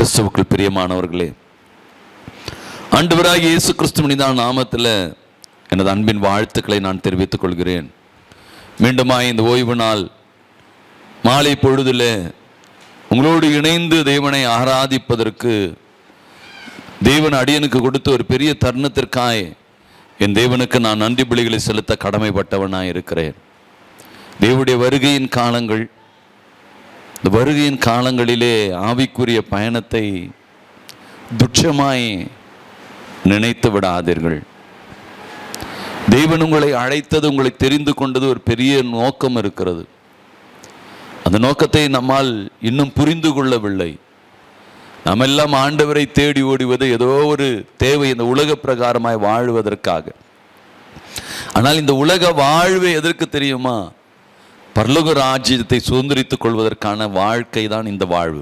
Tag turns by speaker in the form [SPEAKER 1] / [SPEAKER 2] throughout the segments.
[SPEAKER 1] கிறிஸ்துவுக்குள் பிரியமானவர்களே, ஆண்டவராகிய இயேசு கிறிஸ்துவின் நாமத்தில் எனது அன்பின் வாழ்த்துக்களை நான் தெரிவித்துக் கொள்கிறேன். மீண்டுமாய் இந்த ஓய்வு நாள் மாலை பொழுதில் உங்களோடு இணைந்து தேவனை ஆராதிப்பதற்கு தேவன் அடியனுக்கு கொடுத்த ஒரு பெரிய தருணத்திற்காய் என் தேவனுக்கு நான் நன்றி பலிகளை செலுத்த கடமைப்பட்டவனாய் இருக்கிறேன். தேவனுடைய வருகையின் காலங்கள், இந்த வருகையின் காலங்களிலே ஆவிக்குரிய பயணத்தை துட்சமாய் நினைத்து விடாதீர்கள். தேவன் உங்களை அழைத்தது, உங்களை தெரிந்து கொண்டது ஒரு பெரிய நோக்கம் இருக்கிறது. அந்த நோக்கத்தை நம்மால் இன்னும் புரிந்து கொள்ளவில்லை. நாம் எல்லாம் ஆண்டவரை தேடி ஓடுவது ஏதோ ஒரு தேவை, இந்த உலக பிரகாரமாய் வாழ்வதற்காக. ஆனால் இந்த உலக வாழ்வு எதற்கு தெரியுமா? பரலோக ராஜ்யத்தை சுதந்திரித்துக் கொள்வதற்கான வாழ்க்கை தான் இந்த வாழ்வு.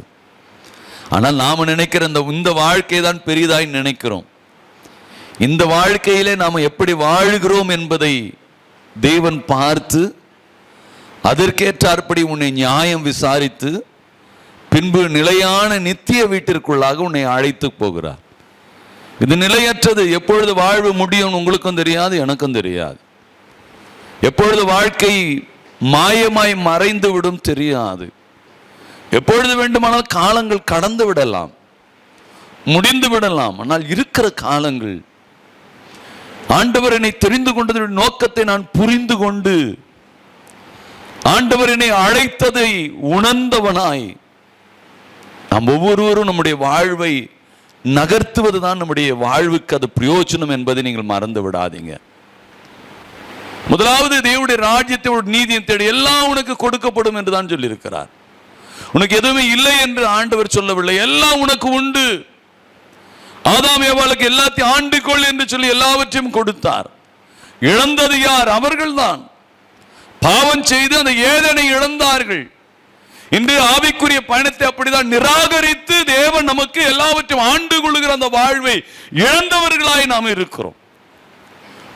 [SPEAKER 1] ஆனால் நாம் நினைக்கிற இந்த வாழ்க்கை தான் பெரிதாய் நினைக்கிறோம். இந்த வாழ்க்கையிலே நாம் எப்படி வாழ்கிறோம் என்பதை தேவன் பார்த்து அதற்கேற்றாற்படி உன்னை நியாயம் விசாரித்து பின்பு நிலையான நித்திய வீட்டிற்குள்ளாக உன்னை அழைத்து போகிறார். இது நிலையற்றது. எப்பொழுது வாழ்வு முடியும் உங்களுக்கும் தெரியாது, எனக்கும் தெரியாது. எப்பொழுது வாழ்க்கை மாயமாய் மறைந்து விடும் தெரியாது. எப்பொழுது வேண்டுமானால் காலங்கள் கடந்து விடலாம், முடிந்து விடலாம். ஆனால் இருக்கிற காலங்கள் ஆண்டவர் என்னை தெரிந்து கொண்டதன் நோக்கத்தை நான் புரிந்து கொண்டு ஆண்டவர் என்னை அழைத்ததை உணர்ந்தவனாய் நாம் ஒவ்வொருவரும் நம்முடைய வாழ்வை நகர்த்துவதுதான் நம்முடைய வாழ்வுக்கு அது பிரயோஜனம் என்பதை நீங்கள் மறந்து விடாதீங்க. முதலாவது தேவனுடைய ராஜ்யத்தை, நீதியை தேடி எல்லாம் உனக்கு கொடுக்கப்படும் என்று தான் சொல்லியிருக்கிறார். உனக்கு எதுவுமே இல்லை என்று ஆண்டவர் சொல்லவில்லை, எல்லாம் உனக்கு உண்டு. ஆதாம் ஏவாளுக்கு எல்லாத்தையும் ஆண்டுகொள் என்று சொல்லி எல்லாவற்றையும் கொடுத்தார். இழந்தது யார்? அவர்கள்தான். பாவம் செய்து அந்த ஏதனை இழந்தார்கள். இன்று ஆவிக்குரிய பயணத்தை அப்படிதான் நிராகரித்து தேவன் நமக்கு எல்லாவற்றையும் ஆண்டு கொள்ளுகிற அந்த வாழ்வை இழந்தவர்களாய் நாம் இருக்கிறோம்.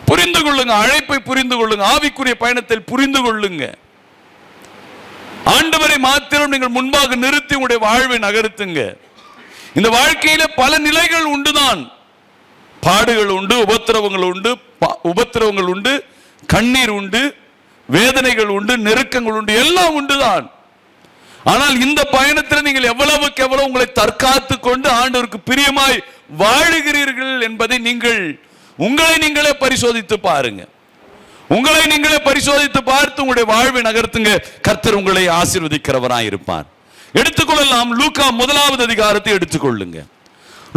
[SPEAKER 1] புரிந்து கொள்ளுங்க, அழைப்பை புரிந்து கொள்ளுங்க, ஆவிக்குரிய பயணத்தில் புரிந்து கொள்ளுங்க. ஆண்டவரை மாத்திரம் நீங்கள் முன்பாக நிறுத்தி உங்களுடைய வாழ்வை நகர்த்துங்க. இந்த வாழ்க்கையில பல நிலைகள் உண்டுதான். பாடுகள் உண்டு, உபத்திரவங்கள் உண்டு, கண்ணீர் உண்டு, வேதனைகள் உண்டு, நெருக்கங்கள் உண்டு, எல்லாம் உண்டுதான். ஆனால் இந்த பயணத்தில் நீங்கள் எவ்வளவுக்கு எவ்வளவு உங்களை தற்காத்து கொண்டு ஆண்டவருக்கு பிரியமாய் வாழுகிறீர்கள் என்பதை நீங்கள் உங்களை நீங்களே பரிசோதித்து பாருங்க. உங்களை நீங்களே பரிசோதித்து பார்த்து உங்களுடைய வாழ்வை நகர்த்துங்க. கர்த்தர் உங்களை ஆசீர்வதிக்கிறவராய் இருப்பார். எடுத்துக்கொள்ளலாம். லூக்கா 1வது அதிகாரத்தை எடுத்துக்கொள்ளுங்க.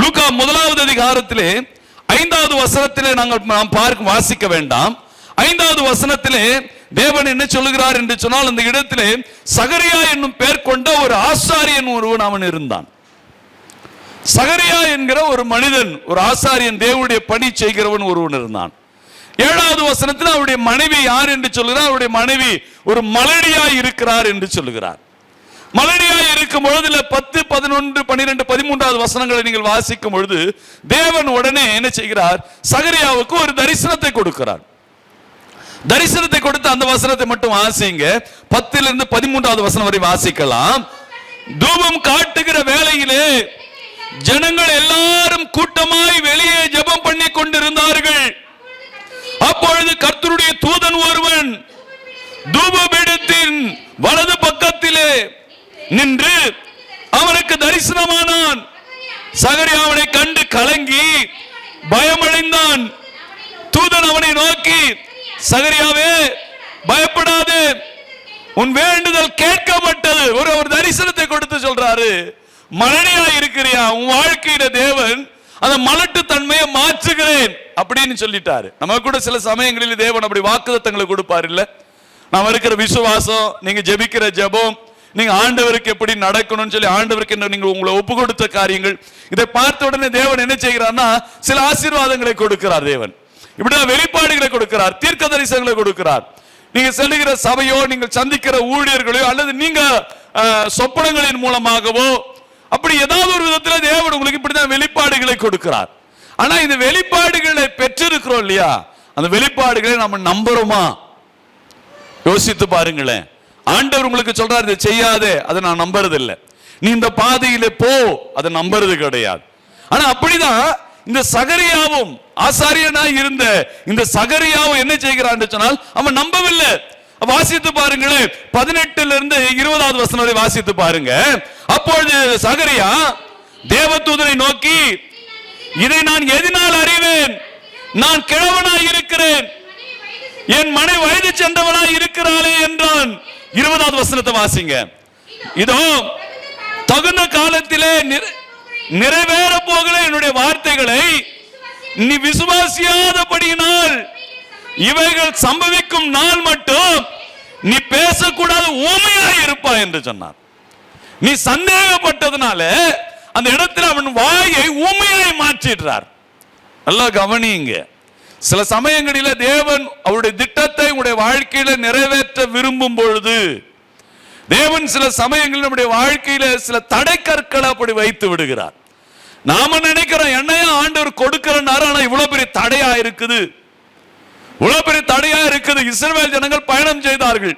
[SPEAKER 1] லூக்கா 1வது அதிகாரத்திலே 5வது வசனத்திலே நாம் வாசிக்க வேண்டாம். 5வது வசனத்திலே தேவன் என்ன சொல்லுகிறார் என்று சொன்னால், அந்த இடத்திலே சகரியா என்னும் பெயர் கொண்ட ஒரு ஆசாரியன் ஒருவன் அவன் இருந்தான். சகரியா என்கிற ஒரு மனிதன், ஒரு ஆசாரியன், தேவனுடைய பணி செய்கிறவன் ஒருவன் இருந்தான். 7வது வசனத்தில் அவருடைய மனைவி யார் என்று சொல்லுகிறார்? அவருடைய மனைவி ஒரு மலடியாய் இருக்கிறார் என்று சொல்லுகிறார். மலடியாய் இருக்கும் பொழுதுல 10, 11, 12, 13வது வசனங்களை நீங்கள் வாசிக்கும் பொழுது தேவன் உடனே என்ன செய்கிறார்? சகரியாவுக்கு ஒரு தரிசனத்தை கொடுக்கிறார். தரிசனத்தை கொடுத்து அந்த வசனத்தை மட்டும் வாசிங்க. 10லிருந்து 13வது வசனம் வரை வாசிக்கலாம். தூபம் காட்டுகிற வேளையிலே ஜனங்கள் எல்லாரும் கூட்டமாய் வெளியே ஜெபம் பண்ணி கொண்டிருந்தார்கள். அப்பொழுது கர்த்தருடைய தூதன் ஒருவன் தூபபீடத்தின் வலது பக்கத்திலே நின்று அவனுக்கு தரிசனமானான். சகரியா அவனை கண்டு கலங்கி பயமடைந்தான். தூதன் அவனை நோக்கி, சகரியாவே பயப்படாதே, உன் வேண்டுதல் கேட்கப்பட்டது. ஒரு தரிசனத்தை கொடுத்து சொல்றாரு, மலடியா இருக்கிறியா, உன் வாழ்க்கையில தேவன் அந்த மலட்டு தன்மையை மாற்றுகிறேன் அப்படின்னு சொல்லிட்டாரு. நம்ம கூட சில சமயங்களில் தேவன் அப்படி வாக்குத்தத்தங்களை கொடுப்பார் இல்ல? நாம இருக்கிற விசுவாசம், நீங்க ஜெபிக்கிற ஜெபம், நீங்க ஆண்டவருக்கு எப்படி நடக்கணும்னு சொல்லி ஆண்டவருக்கு என்ன நீங்க உங்களை ஒப்பு கொடுத்த காரியங்கள், இதை பார்த்த உடனே தேவன் என்ன செய்கிறார்னா சில ஆசீர்வாதங்களை கொடுக்கிறார். தேவன் இப்படிதான் வெளிப்பாடுகளை கொடுக்கிறார், தீர்க்க தரிசனங்களை கொடுக்கிறார். நீங்க செல்லுகிற சபையோ, நீங்கள் சந்திக்கிற ஊழியர்களோ, அல்லது நீங்க சொப்பனங்களின் மூலமாகவோ, அப்படி ஏதாவது ஒரு விதத்தில் தேவன் உங்களுக்கு இப்படிதான் வெளிப்பாடுகளை கொடுக்கிறார். ஆனா இந்த வெளிப்பாடுகளை பெற்றிருக்கிறோம் இல்லையா, அந்த வெளிப்பாடுகளை நம்ம நம்புறோமா? யோசித்து பாருங்களேன். ஆண்டவர் உங்களுக்கு சொல்றாரு இதை செய்யாதே, அதை நான் நம்புறது இல்லை. நீ இந்த பாதையிலே போ, அதை நம்புறது கிடையாது. ஆனா அப்படிதான் இந்த சகரியாவும், ஆசாரியனாய் இருந்த இந்த சகரியாவும் என்ன செய்கிறான் சொன்னால் அவன் நம்பவில்லை. வாசித்து பாருங்களேன், 18 20 வசனம் வரை வாசித்து பாருங்க. அப்பொழுது சகரியா தேவதூதனை நோக்கி, இதை நான் எதனால் அறிவேன்? நான் கிழவனாய் இருக்கிறேன், என் மனைவி வயது சென்றவனாய் இருக்கிறாளே என்றான். 20 வசனத்தை வாசிங்க. இதோ தகுந்த காலத்திலே நிறைவேற போகிற என்னுடைய வார்த்தைகளை நீ விசுவாசியாதபடியினால் இவைகள் சம்பவிக்கும் நாள் மட்டும் நீ பேசக்கூடாது, ஊமையாய் இருப்பாய் என்று சொன்னார். நீ சந்தேகப்பட்டதுனால அந்த இடத்துல அவன் வாயை ஊமையாய் மாற்றிடுறார். நல்லா கவனிங்க. சில சமயங்களில் தேவன் அவருடைய திட்டத்தை உங்களுடைய வாழ்க்கையில நிறைவேற்ற விரும்பும் பொழுது தேவன் சில சமயங்களில் நம்முடைய வாழ்க்கையில சில தடை கற்களை அப்படி வைத்து விடுகிறார். நாம நினைக்கிறோம் என்னையா ஆண்டவர் கொடுக்கிறனாரு, ஆனா இவ்வளவு பெரிய தடையா இருக்குது, இவ்வளவு பெரிய தடையா இருக்குது. இஸ்ரவேல் ஜனங்கள் பயணம் செய்தார்கள்,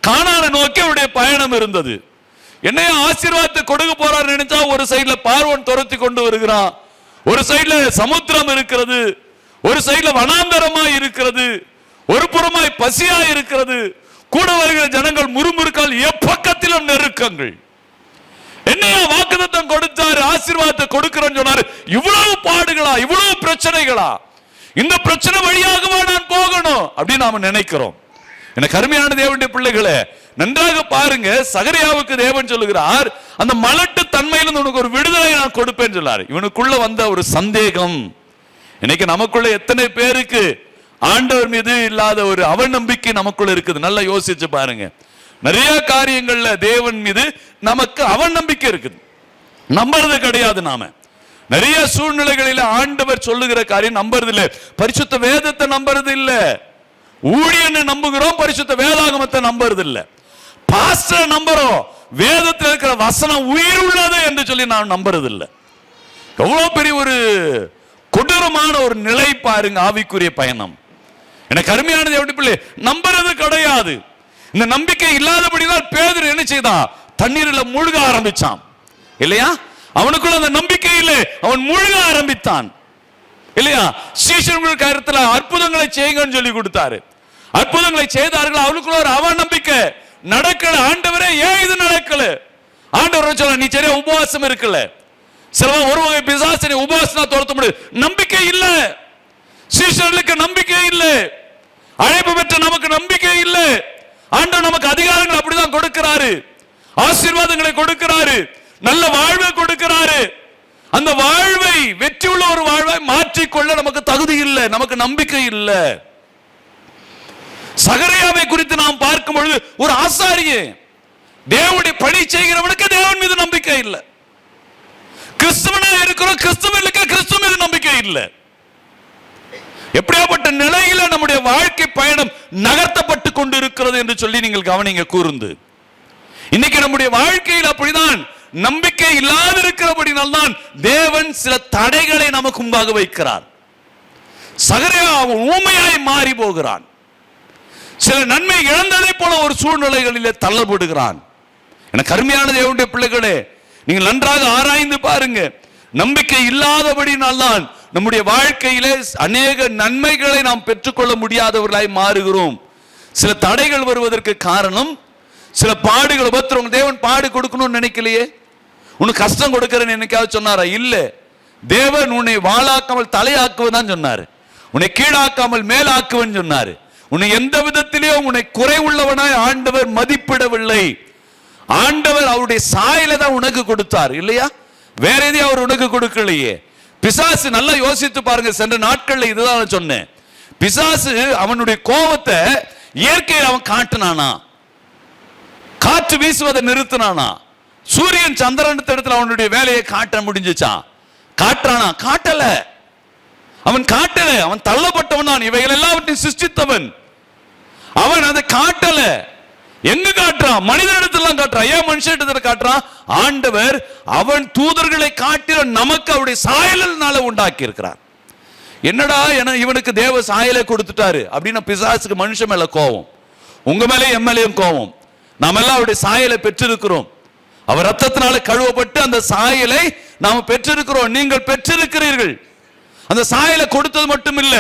[SPEAKER 1] கானானை நோக்கி அவருடைய பயணம் இருந்தது. என்னையா ஆசீர்வாதத்தை கொடுக்க போறாரு நினைச்சா ஒரு சைடுல பார்வோன் துரத்தி கொண்டு வருகிறான், ஒரு சைடுல சமுத்திரம் இருக்கிறது, ஒரு சைடுல வனாந்தரமா இருக்கிறது, ஒரு புறமாய் பசியா இருக்கிறது, கூட வருகிற ஜனங்கள் முறுமுறுக்கால் எப்பக்கத்திலும் நெருக்கங்கள். என்னையா வாக்குத்தத்தம் கொடுத்தாரு, ஆசீர்வாதத்தை கொடுக்கிறேன்னு சொன்னாரு, இவ்வளவு பாடுகளா, இவ்வளவு பிரச்சனைகளா, இந்த பிரச்சனை வழியாகவா நான் போகணும் அப்படின்னு நாம நினைக்கிறோம். எனக்கு அருமையான தேவனுடைய பிள்ளைகளே, நன்றாக பாருங்க. சகரியாவுக்கு தேவன் சொல்லுகிறார், அந்த மலட்டு தன்மையிலிருந்து உனக்கு ஒரு விடுதலை நான் கொடுப்பேன்னு சொல்லாரு. இவனுக்குள்ள வந்த ஒரு சந்தேகம், இன்னைக்கு நமக்குள்ள எத்தனை பேருக்கு ஆண்டவர் மீது இல்லாத ஒரு அவநம்பிக்கை நமக்குள்ள இருக்குது? நல்லா யோசிச்சு பாருங்க. நிறைய காரியங்கள்ல தேவன் மீது நமக்கு அவநம்பிக்கை இருக்குது, நம்புறது கிடையாது. நாம நிறைய சூழ்நிலைகளில் ஆண்டவர் சொல்லுகிற காரியம் நம்புறது இல்லை. பரிசுத்த வேதத்தை நம்புறது இல்ல, ஊழியனை நம்புகிறோம், பரிசுத்த வேதாகமத்தை நம்புறது இல்ல, பாஸ்டரை நம்புறோம், வேதத்தில் இருக்கிற வசனம் உயிர் உள்ளது என்று சொல்லி நான் நம்புறது இல்லை. எவ்வளவு பெரிய ஒரு கொடூரமான ஒரு நிலை பாருங்க ஆவிக்குரிய பயணம். எனக்கு அருமையானது எப்படி பிள்ளை நம்புறது கிடையாது. இந்த நம்பிக்கை இல்லாதபடிதான் பேதுரு என்ன செய்தான்? தண்ணீரில் மூழ்க ஆரம்பிச்சான் இல்லையா? அவனுக்குள்ள அந்த நம்பிக்கை இல்லை, அவன் மூழ்க ஆரம்பித்தான் இல்லையா? சீஷர்கள் கருத்துல அற்புதங்களை செய்யுங்கன்னு சொல்லி கொடுத்தாரு, அற்புதங்களை செய்தார்கள். அவனுக்குள்ள ஒரு அவநம்பிக்கை, நடக்கல. ஆண்டவரே ஏன் இது நடக்கல? ஆண்டவர் சொல்ல, நீ சரியா உபவாசம் இருக்குல்ல, சில ஒரு வகை பிசாசனை உபவாசனா துரத்த முடியும். நம்பிக்கை இல்ல, சீஷர்களுக்கு நம்பிக்கை இல்லை, அழைப்பு பெற்ற நமக்கு நம்பிக்கை இல்லை. ஆண்டவர் நமக்கு அதிகாரங்கள் அப்படிதான் கொடுக்கிறாரு, ஆசீர்வாதங்களை கொடுக்கிறாரு, நல்ல வாழ்வை கொடுக்கிறாரு. அந்த வாழ்வை வெற்றி உள்ள ஒரு வாழ்வை மாற்றிக்கொள்ள நமக்கு தகுதி இல்லை, நமக்கு நம்பிக்கை இல்லை. சகரியாவை குறித்து நாம் பார்க்கும் பொழுது ஒரு ஆசாரியே தேவனுடைய பணி செய்கிறவனுக்கு தேவன் மீது நம்பிக்கை இல்லை. கிறிஸ்துவனா இருக்கிறோம், கிறிஸ்துவனுக்கு கிறிஸ்துவ மீது நம்பிக்கை இல்லை. எப்படியாப்பட்ட நிலையில நம்முடைய வாழ்க்கை பயணம் நகர்த்தப்பட்டு கொண்டு இருக்கிறது என்று சொல்லி நீங்கள் கவனிங்க கூர்ந்து. இன்னைக்கு நம்முடைய வாழ்க்கையில் அப்படிதான் நம்பிக்கை இல்லாத இருக்கிறபடினால்தான் தேவன் சில தடைகளை நமக்கு முன்பாக வைக்கிறார். சகரியா ஊமையாய் மாறி போகிறான், சில நன்மை இழந்ததை போல ஒரு சூழ்நிலைகளிலே தள்ளப்படுகிறான். எனக்கு அருமையான தேவனுடைய பிள்ளைகளே, நீங்கள் நன்றாக ஆராய்ந்து பாருங்க. நம்பிக்கை இல்லாதபடினால்தான் நம்முடைய வாழ்க்கையிலே அநேக நன்மைகளை நாம் பெற்றுக்கொள்ள முடியாதவர்களாய் மாறுகிறோம். சில தடைகள் வருவதற்கு காரணம் சில பாடுகள், உபத்திரம். தேவன் பாடு கொடுக்கணும்னு நினைக்கலையே, உனக்கு கஷ்டம் கொடுக்கிறேன்னு என்னைக்காவது சொன்னாரா? இல்ல. தேவன் உன்னை வாளாக்காமல் தலையாக்குவதான் சொன்னாரு, உன்னை கீழாக்காமல் மேலாக்குவன் சொன்னாரு. உன்னை எந்த விதத்திலேயும் உன்னை குறை உள்ளவனாய் ஆண்டவர் மதிப்பிடவில்லை. ஆண்டவர் அவருடைய சாயல தான் உனக்கு கொடுத்தார் இல்லையா? வேற எதையும் அவர் உனக்கு கொடுக்கலையே. பிசாசு நல்லா யோசித்து பாருங்க. சென்ற நாட்கள்ல இதுதான் சொன்னேன். பிசாசு அவனுடைய கோபத்தை இயற்கையில் அவன் காட்டினானா? காற்று வீசுவதை நிறுத்தினானா? சூரியன் சந்திரன் இடத்துல அவனுடைய வேலையை காட்ட முடிஞ்சுச்சா? காட்டுறானா? காட்டல. அவன் காட்டல, அவன் தள்ளப்பட்டவன் தான். இவைகள் எல்லாவற்றையும் சிருஷ்டித்தவன் அவன் அதை காட்டல. எங்க காட்டுறான்? மனித இடத்துல காட்டுறான். ஏன் மனுஷ இடத்துல காட்டுறான்? ஆண்டவர் அவன் தூதர்களை காட்டிற நமக்கு அவருடைய சாயலினால உண்டாக்கி இருக்கிறார். என்னடா இவனுக்கு தேவ சாயலை கொடுத்துட்டாரு அப்படின்னு பிசாசுக்கு மனுஷன் மேல கோபம், உங்க மேலே என் மேலேயும் கோபம். நாம எல்லாம் அவருடைய சாயலை பெற்றிருக்கிறோம். அவர் ரத்தத்தினால கழுவப்பட்டு அந்த சாயலை நாம் பெற்றிருக்கிறோம். நீங்கள் பெற்றிருக்கிறீர்கள். அந்த சாயலை கொடுத்தது மட்டும் இல்ல,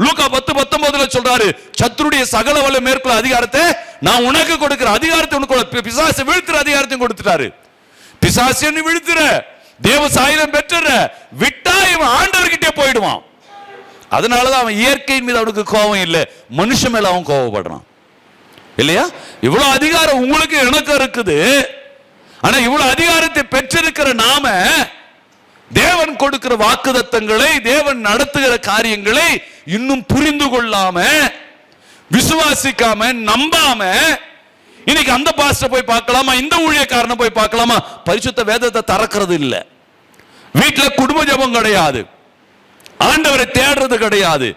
[SPEAKER 1] லூக்கா 10:19 சொல்றாரு, சத்துருடைய சகல வல்ல மேற்கொள்ள அதிகாரத்தை நான் உனக்கு கொடுக்கிற அதிகாரத்தை உனக்கு, பிசாசை வீழ்த்துற அதிகாரத்தையும் கொடுத்துட்டாரு. பிசாசை வீழ்த்துற, தேவ சாயலம் பெற்ற, விட்டா இவன் ஆண்டவர்கிட்டே போயிடுவான். அதனாலதான் அவன் இயற்கையின் மீது அவனுக்கு கோபம் இல்லை, மனுஷன் மேல அவன் கோபப்படுறான். இல்லையா? இவ்வளவு அதிகாரம் உங்களுக்கு எனக்கு இருக்குது. ஆனா இவ்வளவு அதிகாரத்தை பெற்றிருக்கிற நாம தேவன் கொடுக்கிற வாக்குத்தத்தங்களை, தேவன் நடத்துகிற காரியங்களை இன்னும் புரிந்து கொள்ளாம, விசுவாசிக்காம, நம்பாம, இன்னைக்கு அந்த பாஸ்டர் போய் பார்க்கலாமா, இந்த ஊழியக்காரனை போய் பார்க்கலாமா, பரிசுத்த வேதத்தை திறக்கிறது இல்ல. வீட்டுல குடும்ப ஜெபம் கிடையாது, ஆண்டவரை தேடுறது கிடையாது.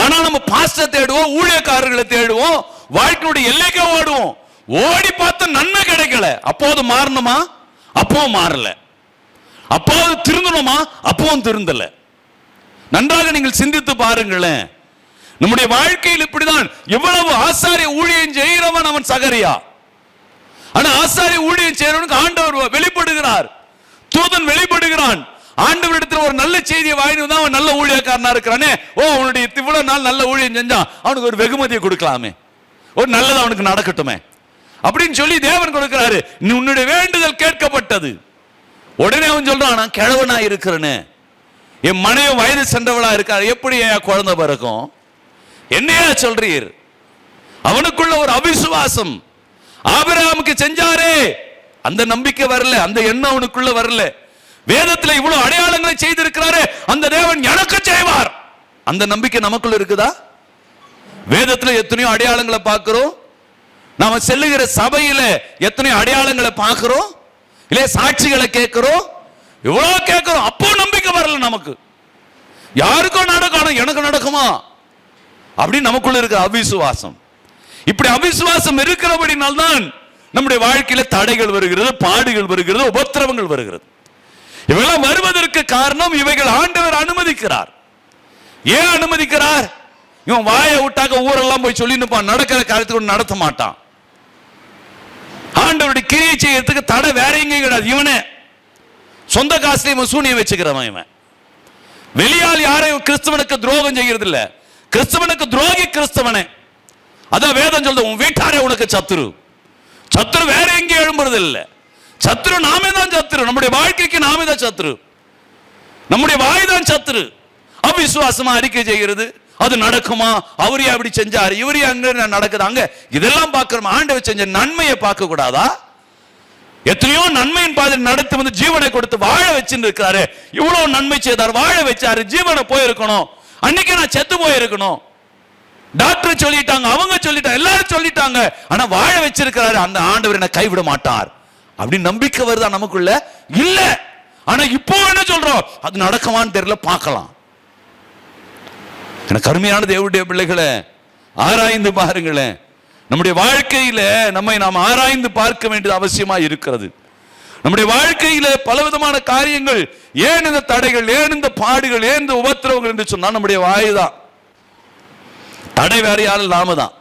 [SPEAKER 1] ஆனா நம்ம பாஸ்டர் தேடுவோம், ஊழியக்காரர்களை தேடுவோம், வாழ்க்கையுடைய எல்லைக்கு ஓடுவோம். ஓடி பார்த்த நன்மை கிடைக்கல. அப்போது மாறணுமா? அப்பவும் மாறல. அப்போது திருந்தணுமா? அப்பவும் திருந்தல. நன்றாக நீங்கள் சிந்தித்து பாருங்களேன். நம்முடைய வாழ்க்கையில் இப்படிதான். எவ்வளவு ஆசாரிய ஊழியம் செய்கிறவன் அவன் சகரியா. ஆனா ஆசாரிய ஊழியம் செய்யறவனுக்கு ஆண்டவர் வெளிப்படுகிறார், தூதன் வெளிப்படுகிறான். ஆண்டவரிடத்தில் ஒரு நல்ல செய்தியை வாங்கி வந்தா அவன் நல்ல ஊழியக்காரனா இருக்கிறானே, ஓ அவனுடைய இவ்வளவு நாள் நல்ல ஊழியம் செஞ்சா அவனுக்கு ஒரு வெகுமதியை கொடுக்கலாமே, ஒரு நல்லது அவனுக்கு நடக்கட்டுமே அப்படின்னு சொல்லி தேவன் கொடுக்கிறாரு. உன்னுடைய வேண்டுதல் கேட்கப்பட்டது. உடனே அவன் சொல்றான், நான் கிழவனா இருக்கிறேன்னு, என் மனைவி வயது சென்றவளா இருக்காரு, எப்படி என் குழந்தை பிறக்கும், என்னையா சொல்றீர்? அவனுக்குள்ள ஒரு அவிசுவாசம். ஆபிரகாமுக்கு செஞ்சாரே அந்த நம்பிக்கை வரல, அந்த எண்ணம் அவனுக்குள்ள வரல. வேதத்துல இவ்வளவு அடையாளங்களை செய்திருக்கிறாரே, அந்த தேவன் எனக்கு செய்வார், அந்த நம்பிக்கை நமக்குள்ள இருக்குதா? வேதத்துல எத்தனையோ அடையாளங்களை பார்க்கிறோம், நாம செல்லுகிற சபையில எத்தனையோ அடையாளங்களை பார்க்கிறோம், இல்ல சாட்சிகளை கேட்கிறோம், இவ்வளவு கேட்கிறோம், அப்போ நம்பிக்கை வரல நமக்கு. யாருக்கும் நடக்கணும், எனக்கு நடக்குமா அப்படின்னு நமக்குள்ள இருக்கிற அவிசுவாசம். இப்படி அவிசுவாசம் இருக்கிறபடினால்தான் நம்முடைய வாழ்க்கையில தடைகள் வருகிறது, பாடுகள் வருகிறது, உபத்திரவங்கள் வருகிறது. இவையெல்லாம் வருவதற்கு காரணம் இவைகள் ஆண்டவர் அனுமதிக்கிறார். ஏன் அனுமதிக்கிறார்? இவன் வாயை விட்டாக்க ஊரெல்லாம் போய் சொல்லிட்டு நடக்கிற காரியத்துக்கு நடத்த மாட்டான். ஆண்டவருடைய கிரியை செய்யறதுக்கு தடை வேற எங்கேயும் கிடையாது. இவனே சொந்த காசுல இவன் சூனியம் வச்சுக்கிறவன். இவன் வெளியால் யாரையும் கிறிஸ்தவனுக்கு துரோகம் செய்கிறது இல்ல, கிறிஸ்தவனுக்கு துரோகி கிறிஸ்தவனே. அதான் வேதம் சொல்றது, உன் வீட்டாரே உனக்கு சத்துரு. சத்துரு வேற எங்கேயும் எழும்புறது இல்லை. சத்துரு நாமே தான் சத்துரு. நம்முடைய வாழ்க்கைக்கு நாமே தான் சத்துரு. நம்முடைய வாய் தான் சத்துரு. அவிசுவாசமா அறிக்கை செய்கிறது, அது நடக்குமா, அவரே அப்படி செஞ்சாரு, இவரே அங்க நடக்குது, அங்க இதெல்லாம் பார்க்கிறோம். ஆண்டவர் செஞ்ச நன்மையை பார்க்க கூடாதா? எத்தனையோ நன்மையின் பாதையில் நடத்தி வந்து ஜீவனை கொடுத்து வாழ வச்சுட்டு இருக்கிறாரு. இவ்வளவு நன்மை செய்தார், வாழ வச்சாரு, ஜீவனை போயிருக்கணும், அன்னைக்கு நான் செத்து போயிருக்கணும். டாக்டர் சொல்லிட்டாங்க, அவங்க சொல்லிட்டாங்க, எல்லாரும் சொல்லிட்டாங்க, ஆனா வாழ வச்சிருக்கிறாரு. அந்த ஆண்டவர் என்ன கைவிட மாட்டார் அப்படின்னு நம்பிக்கை வருதா நமக்குள்ள? இல்ல. ஆனா இப்போ என்ன சொல்றோம், அது நடக்குமான்னு தெரியல, பார்க்கலாம். எனக்கு அருமையான தேவனுடைய பிள்ளைகளை, ஆராய்ந்து பாருங்களேன். நம்முடைய வாழ்க்கையில நம்மை நாம் ஆராய்ந்து பார்க்க வேண்டியது அவசியமா இருக்கிறது. நம்முடைய வாழ்க்கையில பலவிதமான காரியங்கள், ஏன் இந்த தடைகள், ஏன் இந்த பாடுகள், ஏன் இந்த உபத்திரவங்கள் என்று சொன்னா நம்முடைய வாய் தான் தடை. வேற யாரும் நாம தான்.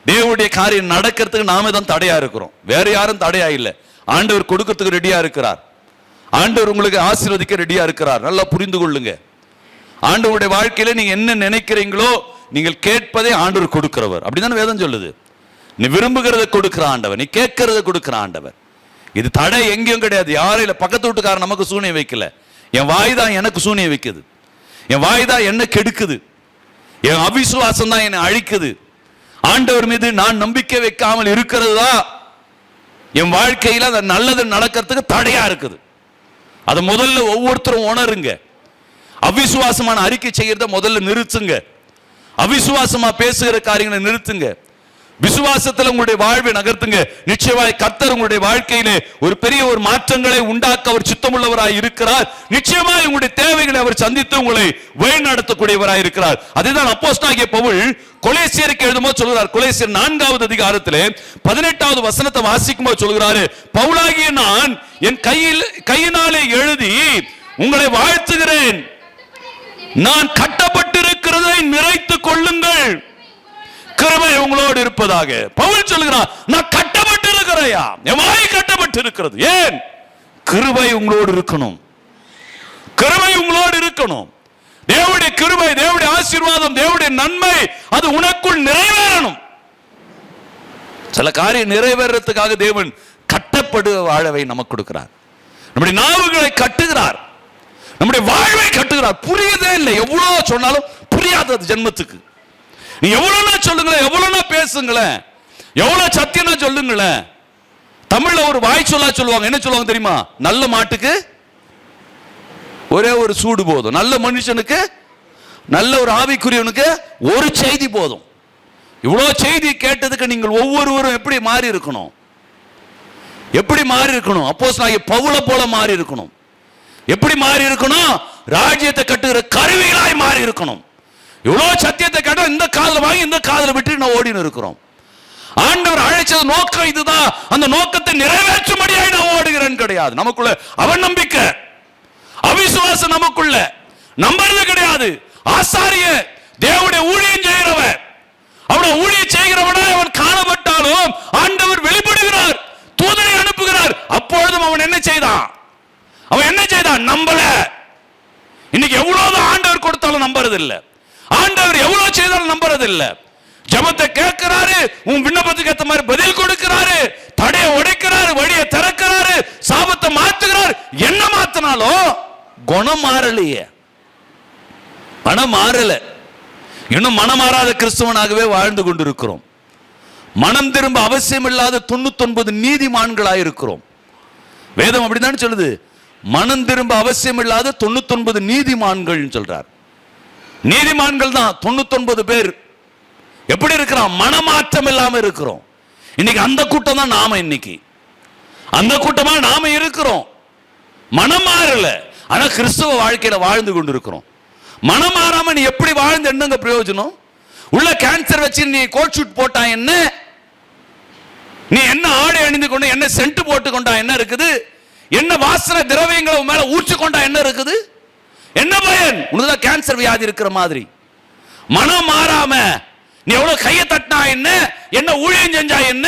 [SPEAKER 1] தேவனுடைய காரியம் நடக்கிறதுக்கு நாம தான் தடையா இருக்கிறோம், வேற யாரும் தடையா இல்லை. ஆண்டவர் கொடுக்கிறதுக்கு ரெடியா இருக்கிறார். ஆண்டவர் உங்களுக்கு ஆசீர்வதிக்க ரெடியா இருக்கிறார். நல்லா புரிந்து கொள்ளுங்க. ஆண்டவருடைய வாழ்க்கையில நீங்க என்ன நினைக்கிறீங்களோ, நீங்கள் கேட்பதை ஆண்டவர் கொடுக்கிறவர். அப்படிதான் வேதம் சொல்லுது. நீ விரும்புகிறத கொடுக்கிற ஆண்டவர், நீ கேட்கிறத கொடுக்கிற ஆண்டவர். இது தடை எங்கேயும் கிடையாது. யாரும் இல்லை. பக்கத்து வீட்டுக்காரன் நமக்கு சூனியம் வைக்கல, என் வாய் தான் எனக்கு சூனியம் வைக்குது, என் வாய் தான் என்ன கெடுக்குது, என் அவிசுவாசம் தான் என்னை அழிக்குது. ஆண்டவர் மீது நான் நம்பிக்கை வைக்காமல் இருக்கிறது தான் என் வாழ்க்கையில் அந்த நல்லது நடக்கிறதுக்கு தடையா இருக்குது. அதை முதல்ல ஒவ்வொருத்தரும் உணருங்க. அவிசுவாசமான அறிக்கை செய்யறத முதல்ல நிறுத்துங்க. அவிசுவாசமா பேசுகிற காரியங்களை நிறுத்துங்க. விசுவாசத்தில் உங்களுடைய வாழ்வை நகர்த்துங்க. நிச்சயமாய் கர்த்தர் உங்களுடைய வாழ்க்கையிலே ஒரு பெரிய ஒரு மாற்றங்களை உண்டாக்க அவர் சித்தமுள்ளவராய் இருக்கிறார். நிச்சயமாய் உங்களுடைய தேவைகளை அவர் சந்தித்து உங்களை வழிநடத்தக்கூடியவராய் இருக்கிறார். அதுதான் அப்போஸ்தலனாகிய பவுல் கொலோசியருக்கு எழுதும்போது சொல்கிறார். கொலோசியர் 4வது அதிகாரத்திலே 18வது வசனத்தை வாசிக்கும் போது சொல்கிறாரு, பவுலாகிய நான் என் கையினாலே எழுதி உங்களை வாழ்த்துகிறேன், நான் கட்டப்பட்டிருக்கிறதை நிறைத்துக் கொள்ளுங்கள், கிருபை உங்களோடு இருப்பதாக. பவுல் சொல்கிறார், நான் கட்டப்பட்டிருக்கிறேன். கூரையாம், எவ்வாய் கட்டப்பட்டிருக்கிறது. ஏன்? கிருபை உங்களோடு இருக்கணும். கிருபை உங்களோடு இருக்கணும். தேவனுடைய கிருபை, தேவனுடைய ஆசீர்வாதம், தேவனுடைய நன்மை அது உனக்குள் நிறைவேறணும். சில காரியம் நிறைவேறதுக்காக தேவன் கட்டப்படு வாழவை நமக்கு கொடுக்கிறார். நம்முடைய நாவுகளை கட்டுகிறார், நம்முடைய வாழ்வை கட்டுகிறார். புரியதே இல்லை, எவ்வளவு சொன்னாலும் புரியாதது ஜென்மத்துக்கு. நீ எவ்வளவுனா சொல்லுங்களேன், எவ்வளவுனா பேசுங்களேன், எவ்வளவு சத்தியம்னா சொல்லுங்களேன். தமிழ்ல ஒரு வாய் சொல்லா சொல்லுவாங்க. என்ன சொல்லுவாங்க தெரியுமா? நல்ல மாட்டுக்கு ஒரே ஒரு சூடு போதும், நல்ல மனுஷனுக்கு, நல்ல ஒரு ஆவிக்குரியவனுக்கு ஒரு செய்தி போதும். இவ்வளவு செய்தி கேட்டதுக்கு நீங்கள் ஒவ்வொருவரும் எப்படி மாறி இருக்கணும்? எப்படி மாறி இருக்கணும்? அப்போஸ்தலனாகிய பவுலை போல மாறி இருக்கணும். எப்படி மாறி இருக்கணும்? ராஜ்யத்தை கட்டுகிற கருவிகளாய் மாறி இருக்கணும். இவ்வளவு சத்தியத்தை கேட்டா இந்த காதுல வாங்கி இந்த காதுல விட்டு நான் ஓடின்னு இருக்கிறோம். ஆண்டவர் அழைச்சது நோக்கம் இதுதான். அந்த நோக்கத்தை நிறைவேற்றும்படியாய் நான் ஓடுகிறேன் கிடையாது. நமக்குள்ள அவன் நம்பிக்கை, அவிசுவாசம் நமக்குள்ள நம்புறது கிடையாது. ஆசாரிய தேவனுடைய ஊழியம் செய்கிறவன், அவனுடைய ஊழியம் செய்கிறவனா அவன் காணப்பட்டாலும் ஆண்டவர் வெளிப்படுகிறார், தூதனை அனுப்புகிறார். அப்பொழுதும் அவன் என்ன செய்தான்? அவன் என்ன செய்தான்? நம்பல. இன்னைக்கு எவ்வளவு ஆண்டவர் கொடுத்தாலும் நம்புறது இல்ல. ஆண்டவர் எவ்வளவு செய்தாலும் நம்புறது இல்ல. ஜெபத்தை கேட்கிறாரு, உன் விண்ணப்பத்துக்கு ஏத்த மாதிரி பதில் கொடுக்கிறாரு, தடையை உடைக்கிறாரு, வழியை திறக்கிறாரு, சாபத்தை மாத்துகிறார். என்ன மாத்தினாலும் குணம் மாறலையே, மனம் மாறல. இன்னும் மனம் மாறாத கிறிஸ்தவனாகவே வாழ்ந்து கொண்டிருக்கிறோம். மனம் திரும்ப அவசியம் இல்லாத 99 நீதிமான்களாயிருக்கிறோம். வேதம் அப்படிதான் சொல்லுது. மனம் திரும்ப அவசியம் இல்லாத 99 நீதிமான்கள் சொல்றார். நீதிமான்கள் தான் 99 பேர். எப்படி இருக்கிறோம்? மனமாற்றம் இல்லாம இருக்கிறோம். இன்னைக்கு அந்த கூட்டம் தான் நாம, இன்னைக்கு அந்த கூட்டமா நாம இருக்கிறோம். மனம் மாறல, ஆனா கிறிஸ்துவ வாழ்க்கையில வாழ்ந்து கொண்டு இருக்கிறோம். மனம் மாறாம நீ எப்படி வாழ்ந்து என்னங்க பிரயோஜனம்? உள்ள கேன்சர் வச்சு நீ கோட் ஷூட் போட்டா என்ன? நீ என்ன ஆடை அணிந்து கொண்டு என்ன சென்ட் போட்டு கொண்டா என்ன இருக்குது? என்ன வாசனை திரவியங்களை மேல ஊற்றி கொண்டா என்ன இருக்குது? என்ன பயன்? உனக்குதான் கேன்சர் வியாதி இருக்கிற மாதிரி. மனம் மாறாம நீ எவ்வளவு கையை தட்டினா என்ன, என்ன ஊழியம் செஞ்சா என்ன,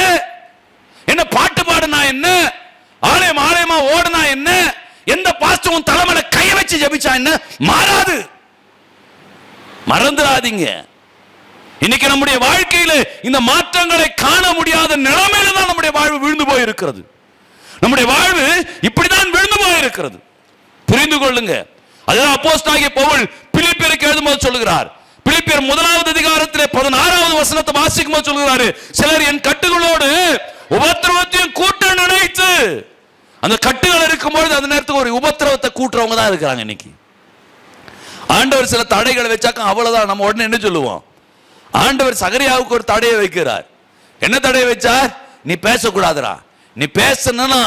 [SPEAKER 1] என்ன பாட்டு பாடுனா என்ன, ஆலயம் ஆலயமா ஓடுனா என்ன, எந்த பாஸ்டரும் தலைமையில கையை வச்சு ஜெபிச்சா என்ன, மாறாது. மறந்துடாதீங்க. இன்னைக்கு நம்முடைய வாழ்க்கையில இந்த மாற்றங்களை காண முடியாத நிலைமையில தான் நம்முடைய வாழ்வு விழுந்து போய் இருக்கிறது. நம்முடைய வாழ்வு இப்படிதான் விழுந்து போய் இருக்கிறது. புரிந்து கொள்ளுங்க. அதுதான் அப்போஸ்தலனாகிய பவுல் பிலிப்பியருக்கு எழுதும்போது சொல்லுகிறார். பிலிப்பியர் 1வது அதிகாரத்திலே 16வது வசனத்தை வாசிக்கும்போது சொல்கிறாரு, சிலர் என் கட்டுகளோடு உபத்திரவத்தையும் கூட்ட நினைத்து. அந்த கட்டுகள் இருக்கும்போது அந்த நேரத்துக்கு ஒரு உபத்திரவத்தை கூட்டுறவங்க தான் இருக்கிறாங்க இன்னைக்கு. ஆண்டவர் சில தடைகளை வச்சாக்க அவ்வளவுதான். நம்ம உடனே என்ன சொல்லுவோம்? ஆண்டவர் சகரியாவுக்கு ஒரு தடையை வைக்கிறார். என்ன தடையை வச்சார்? நீ பேசக்கூடாதுரா. நீ பேசணும்னா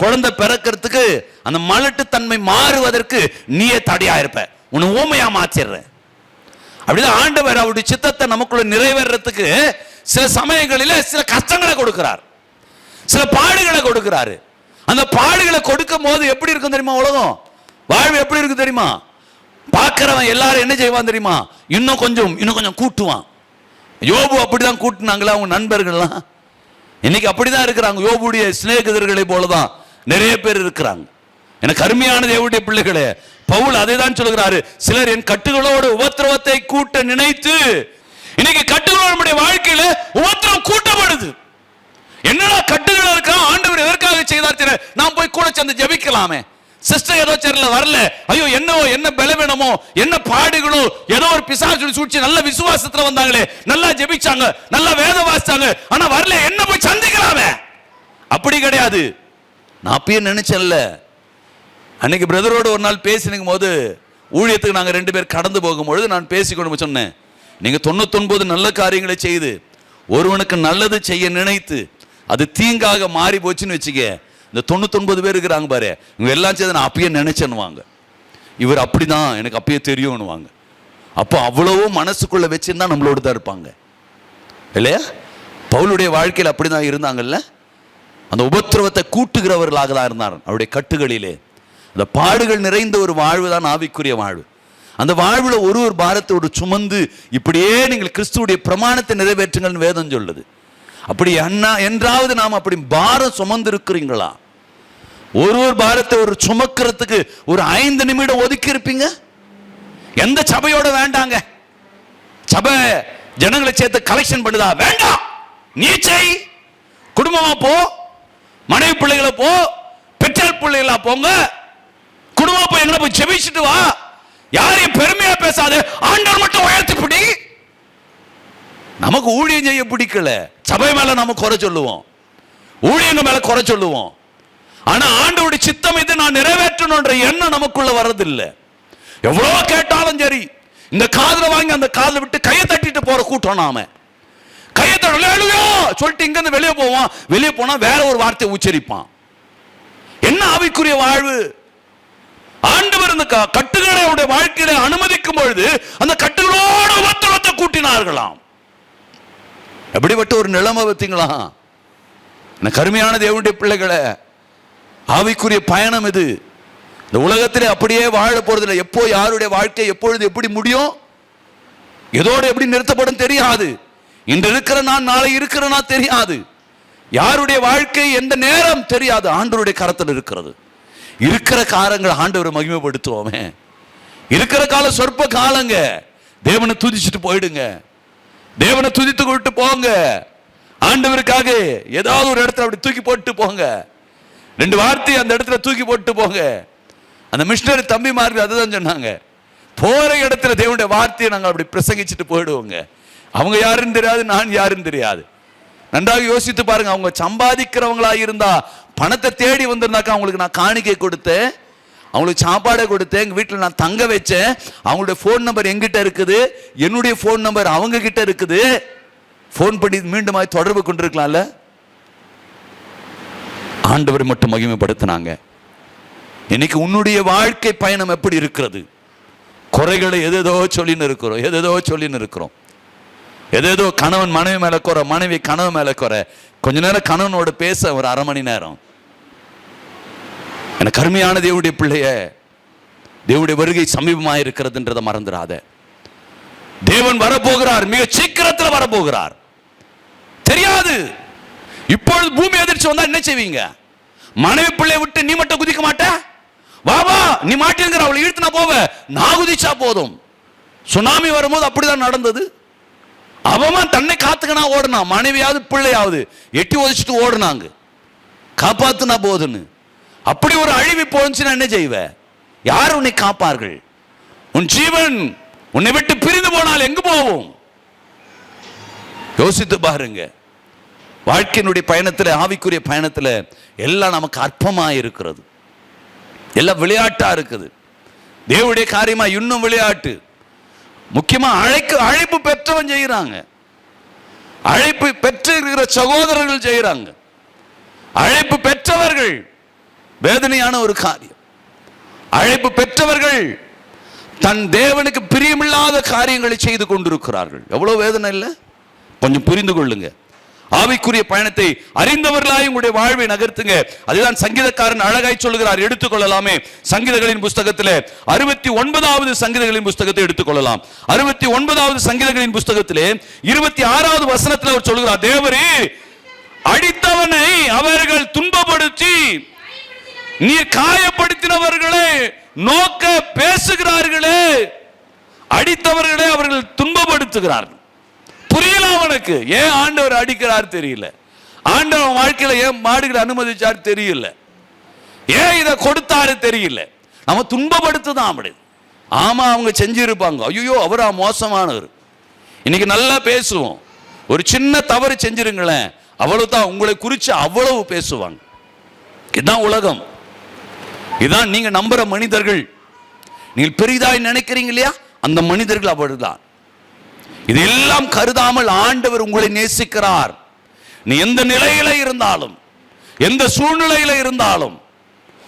[SPEAKER 1] குழந்தை பிறக்கிறதுக்கு அந்த மலட்டு தன்மை மாறுவதற்கு நீயே தடையா இருப்ப, உன்னை ஊமையா மாற்றிடுற. அப்படிதான் ஆண்டவர் அவருடைய சித்தத்தை நமக்குள்ள நிறைவேறதுக்கு சில சமயங்களில் சில கஷ்டங்களை கொடுக்கிறார், சில பாடுகளை கொடுக்கிறாரு. அந்த பாடுகளை கொடுக்கும் போது எப்படி இருக்கும் தெரியுமா? உலகம் வாழ்வு எப்படி இருக்கு தெரியுமா? பார்க்கிறவன் எல்லாரும் என்ன செய்வான் தெரியுமா? இன்னும் கொஞ்சம் கூட்டுவான். யோபு அப்படிதான் கூட்டினாங்களா அவங்க நண்பர்கள்லாம்? இன்னைக்கு அப்படிதான் இருக்கிறாங்க. யோபுடைய சிநேகிதர்களை போலதான் நிறைய பேர் இருக்கிறாங்க. எனக்கு அருமையான தேவனுடைய பிள்ளைகளே, பவுல் அதை தான் சொல்கிறாரு. சிலர் என் கட்டுகளோடு உபத்திரவத்தை கூட்ட நினைத்து. இன்னைக்கு கட்டுகளோடு நம்முடைய வாழ்க்கையில உபத்திரவம் கூட்டப்படுது. என்னடா கட்டுகள் இருக்கா? ஆண்டவர் எதற்காக செய்தார்? நான் போய் கூட சேர்ந்து ஜெபிக்கலாமே. சிஸ்டர் ஏதோ சேரல வரல, ஐயோ என்ன பலவீனமோ, என்ன பாடுகளோ, ஏதோ ஒரு பிசாசு சூழ்ச்சி. நல்ல விசுவாசத்துல வந்தாங்களே, நல்லா ஜெபிச்சாங்க, நல்லா வேதம் வாசிச்சாங்க, ஆனா வரல, என்ன போய் சந்திக்கலாமே. அப்படி கிடையாது. நான் அப்பயே நினைச்சேன்ல, அன்னைக்கு பிரதரோடு ஒரு நாள் பேசினும் போது, ஊழியத்துக்கு நாங்கள் 2 பேர் கடந்து போகும்பொழுது நான் பேசிக்கொண்டு சொன்னேன், நீங்க 99 நல்ல காரியங்களை செய்து ஒருவனுக்கு நல்லது செய்ய நினைத்து அது தீங்காக மாறி போச்சுன்னு வச்சுக்க, இந்த 99 பேர் இருக்கிறாங்க பாரு, இவங்க எல்லாம் செய்து நான் அப்பயே நினைச்சேன்னுவாங்க. இவர் அப்படிதான் எனக்கு அப்பயே தெரியும்னுவாங்க. அப்போ அவ்வளவோ மனசுக்குள்ள வச்சிருந்தா நம்மளோடு தான் இருப்பாங்க இல்லையா? பவுலுடைய வாழ்க்கையில் அப்படிதான் இருந்தாங்கல்ல. அந்த உபத்திரவத்தை கூட்டுகிறவர்களாக தான் இருந்தார். அவருடைய கட்டுகளிலே அந்த பாடுகள் நிறைந்த ஒரு வாழ்வு தான் ஆவிக்குரிய வாழ்வு. அந்த வாழ்வுல ஒரு பாரத்தோடு சுமந்து இப்படியே நீங்கள் கிறிஸ்துவுடைய பிரமாணத்தை நிறைவேற்றுங்கள் வேதம் சொல்லுது.
[SPEAKER 2] அப்படி என்றாவது நாம் அப்படி பாரம் சுமந்து இருக்கிறீங்களா? ஒரு பாரத்தை ஒரு சுமக்கிறதுக்கு ஒரு 5 நிமிடம் ஒதுக்கி இருப்பீங்க? எந்த சபையோட வேண்டாங்க, சபை ஜனங்களை சேர்த்து கலெக்ஷன் பண்ணுதா? வேண்டாம். நீ செய், குடும்பமா போ, மனைவி பிள்ளைகளை போ, பெற்றார் பிள்ளைகளா போங்க, குடும்பமா போய் எங்களை போய் செபிச்சுட்டு வா. யாரையும் பெருமையா பேசாத, ஆண்டவர் மட்டும் உயர்த்தி பிடி. நமக்கு ஊழியம் செய்ய பிடிக்கல, சபை மேல நம்ம குறை சொல்லுவோம், ஊழியங்க மேல குறை சொல்லுவோம். ஆனா ஆண்டவருடைய சித்தம் இது நான் நிறைவேற்றணும்ன்ற எண்ணம் நமக்குள்ள வர்றதில்லை. எவ்வளவு கேட்டாலும் சரி, இந்த காதுல வாங்கி அந்த காதுல விட்டு கையை தட்டிட்டு போற கூட்டம். நாம கையை தட்டலையோ சொல்லிட்டு இங்க இருந்து வெளியே போவான், வெளியே போனா வேற ஒரு வார்த்தையை உச்சரிப்பான். என்ன ஆவிக்குரிய வாழ்வு? ஆண்டவர் அந்த கட்டுகளை அவருடைய வாழ்க்கையில அனுமதிக்கும் பொழுது அந்த கட்டுகளோடு ஒத்தரத்தை கூட்டினார்களாம். எப்படிப்பட்ட ஒரு நிலைமை பார்த்தீங்களா? கருமையான தேவனுடைய பிள்ளைகளை, ஆவிக்குரிய பயணம் இது. இந்த உலகத்திலே அப்படியே வாழ போறதில்லை. எப்போ யாருடைய வாழ்க்கை எப்பொழுது எப்படி முடியும், எதோடு எப்படி நிறுத்தப்படும் தெரியாது. இன்று இருக்கிற நான் நாளை இருக்கிறனா தெரியாது. யாருடைய வாழ்க்கை எந்த நேரம் தெரியாது. ஆண்டவருடைய கரத்தில் இருக்கிறது. இருக்கிற காலங்கள் ஆண்டவரை மகிமைப்படுத்துவோமே. இருக்கிற காலம் சொற்ப காலங்க. தேவனை துதிச்சுட்டு போயிடுங்க, தேவனை துதித்து கொண்டு போங்க. ஆண்டவருக்காக ஏதாவது ஒரு இடத்துல அப்படி தூக்கி போட்டு போங்க, 2 வார்த்தை அந்த இடத்துல தூக்கி போட்டு போங்க. அந்த மிஷனரி தம்பிமார்கள் அதுதான் சொன்னாங்க, போற இடத்துல தேவனுடைய வார்த்தையை நாங்கள் அப்படி பிரசங்கிச்சுட்டு போயிடுவோங்க. அவங்க யாருன்னு தெரியாது, நான் யாருன்னு தெரியாது. நன்றாக யோசித்து பாருங்க. அவங்க சம்பாதிக்கிறவங்களா இருந்தா, பணத்தை தேடி வந்திருந்தாக்கா அவங்களுக்கு நான் காணிக்கை கொடுத்தேன், அவங்களுக்கு சாப்பாடை கொடுத்தேன், எங்கள் வீட்டில் நான் தங்க வச்சேன், அவங்களுடைய ஃபோன் நம்பர் எங்கிட்ட இருக்குது, என்னுடைய ஃபோன் நம்பர் அவங்க கிட்ட இருக்குது, ஃபோன் பண்ணி மீண்டும் தொடர்பு கொண்டிருக்கலாம்ல. ஆண்டவரை மட்டும் மகிமைப்படுத்தினாங்க. இன்னைக்கு உன்னுடைய வாழ்க்கை பயணம் எப்படி இருக்கிறது? குறைகளை எதேதோ சொல்லின்னு இருக்கிறோம், எதேதோ கணவன் மனைவி மேல குறை, மனைவி கணவன் மேல குறை. கொஞ்ச நேரம் கணவனோட பேச ஒரு 1/2 மணி நேரம். எனக்கு கருமையான தேவனுடைய பிள்ளைய, தேவனுடைய வருகை சமீபமாக இருக்கிறதுன்றதை மறந்துடாத. தேவன் வரப்போகிறார், மிக சீக்கிரத்தில் வரப்போகிறார். தெரியாது. இப்பொழுது பூமி எதிர்ச்சி வந்தா என்ன செய்வீங்க? மனைவி பிள்ளை விட்டு நீ மட்டும் குதிக்க மாட்ட? வா நீ மாட்டேங்கிற, அவளை இழுத்து நான் போவ, நான் குதிச்சா போதும். சுனாமி வரும்போது அப்படிதான் நடந்தது. அவன் தன்னை காத்துக்கனா ஓடுனா, மனைவியாவது பிள்ளையாவது எட்டி உதச்சிட்டு ஓடுனாங்க, காப்பாத்துனா போதுன்னு. அப்படி ஒரு அழிவு போச்சுன்னா என்ன செய்வ? யார் உன்னை காப்பார்கள்? உன் ஜீவன் உன்னை விட்டு பிரிந்து போனால் எங்கு போவோம்? யோசித்து பாருங்க. வாழ்க்கையினுடைய பயணத்தில், ஆவிக்குரிய பயணத்தில் எல்லாம் நமக்கு அற்பமாக இருக்கிறது, எல்லாம் விளையாட்டா இருக்குது. தேவனுடைய காரியமா இன்னும் விளையாட்டு. முக்கியமா அழைப்பு பெற்றவன் செய்யறாங்க, அழைப்பு பெற்று இருக்கிற சகோதரர்கள் செய்யறாங்க. அழைப்பு பெற்றவர்கள் வேதனையான ஒரு காரியம். அழைப்பு பெற்றவர்கள் தன் தேவனுக்கு பிரியமில்லாத காரியங்களை செய்து கொண்டிருக்கிறார்கள். எவ்வளவு வேதனை இல்லை? கொஞ்சம் புரிந்து கொள்ளுங்க. ஆவிக்குரிய பயணத்தை அறிந்தவர்களாய் உங்களுடைய வாழ்வை நகர்த்துங்க. அதுதான் சங்கீதக்காரன் அழகாய் சொல்லுகிறார். எடுத்துக்கொள்ளலாமே, சங்கீதங்களின் புஸ்தகத்திலே 69வது சங்கீதங்களின் புஸ்தகத்தை எடுத்துக்கொள்ளலாம். 69வது சங்கீதங்களின் புஸ்தகத்திலே 26வது வசனத்தில் அவர் சொல்லுகிறார், தேவரே அடித்தவனை அவர்கள் துன்பப்படுத்தி நீர் காயப்படுத்தினவர்களே நோக்க பேசுகிறார்களே. அடித்தவர்களே அவர்கள் துன்பப்படுத்துகிறார்கள். புரியல அவனுக்கு. ஏன் ஆண்டவர் அடிக்கிறார் தெரியல, ஆண்டவர் வாழ்க்கையில ஏன் மாடுகளை அனுமதிச்சார் தெரியல, ஏன் இதை கொடுத்தாரு தெரியல. நம்ம துன்பப்படுத்துதான் அப்படி. ஆமா, அவங்க செஞ்சிருப்பாங்க, ஐயோ அவரா மோசமானவர். இன்னைக்கு நல்லா பேசுவோம், ஒரு சின்ன தவறு செஞ்சிருங்களேன், அவ்வளவுதான் உங்களை குறித்து அவ்வளவு பேசுவாங்க. இதுதான் உலகம், இதுதான் நீங்க நம்புற மனிதர்கள். நீங்கள் பெரிதாய் நினைக்கிறீங்க இல்லையா, அந்த மனிதர்கள் அவ்வளவுதான். இதெல்லாம் கருதாமல் ஆண்டவர் உங்களை நேசிக்கிறார். நீ எந்த நிலையில இருந்தாலும், எந்த சூழ்நிலையில இருந்தாலும்,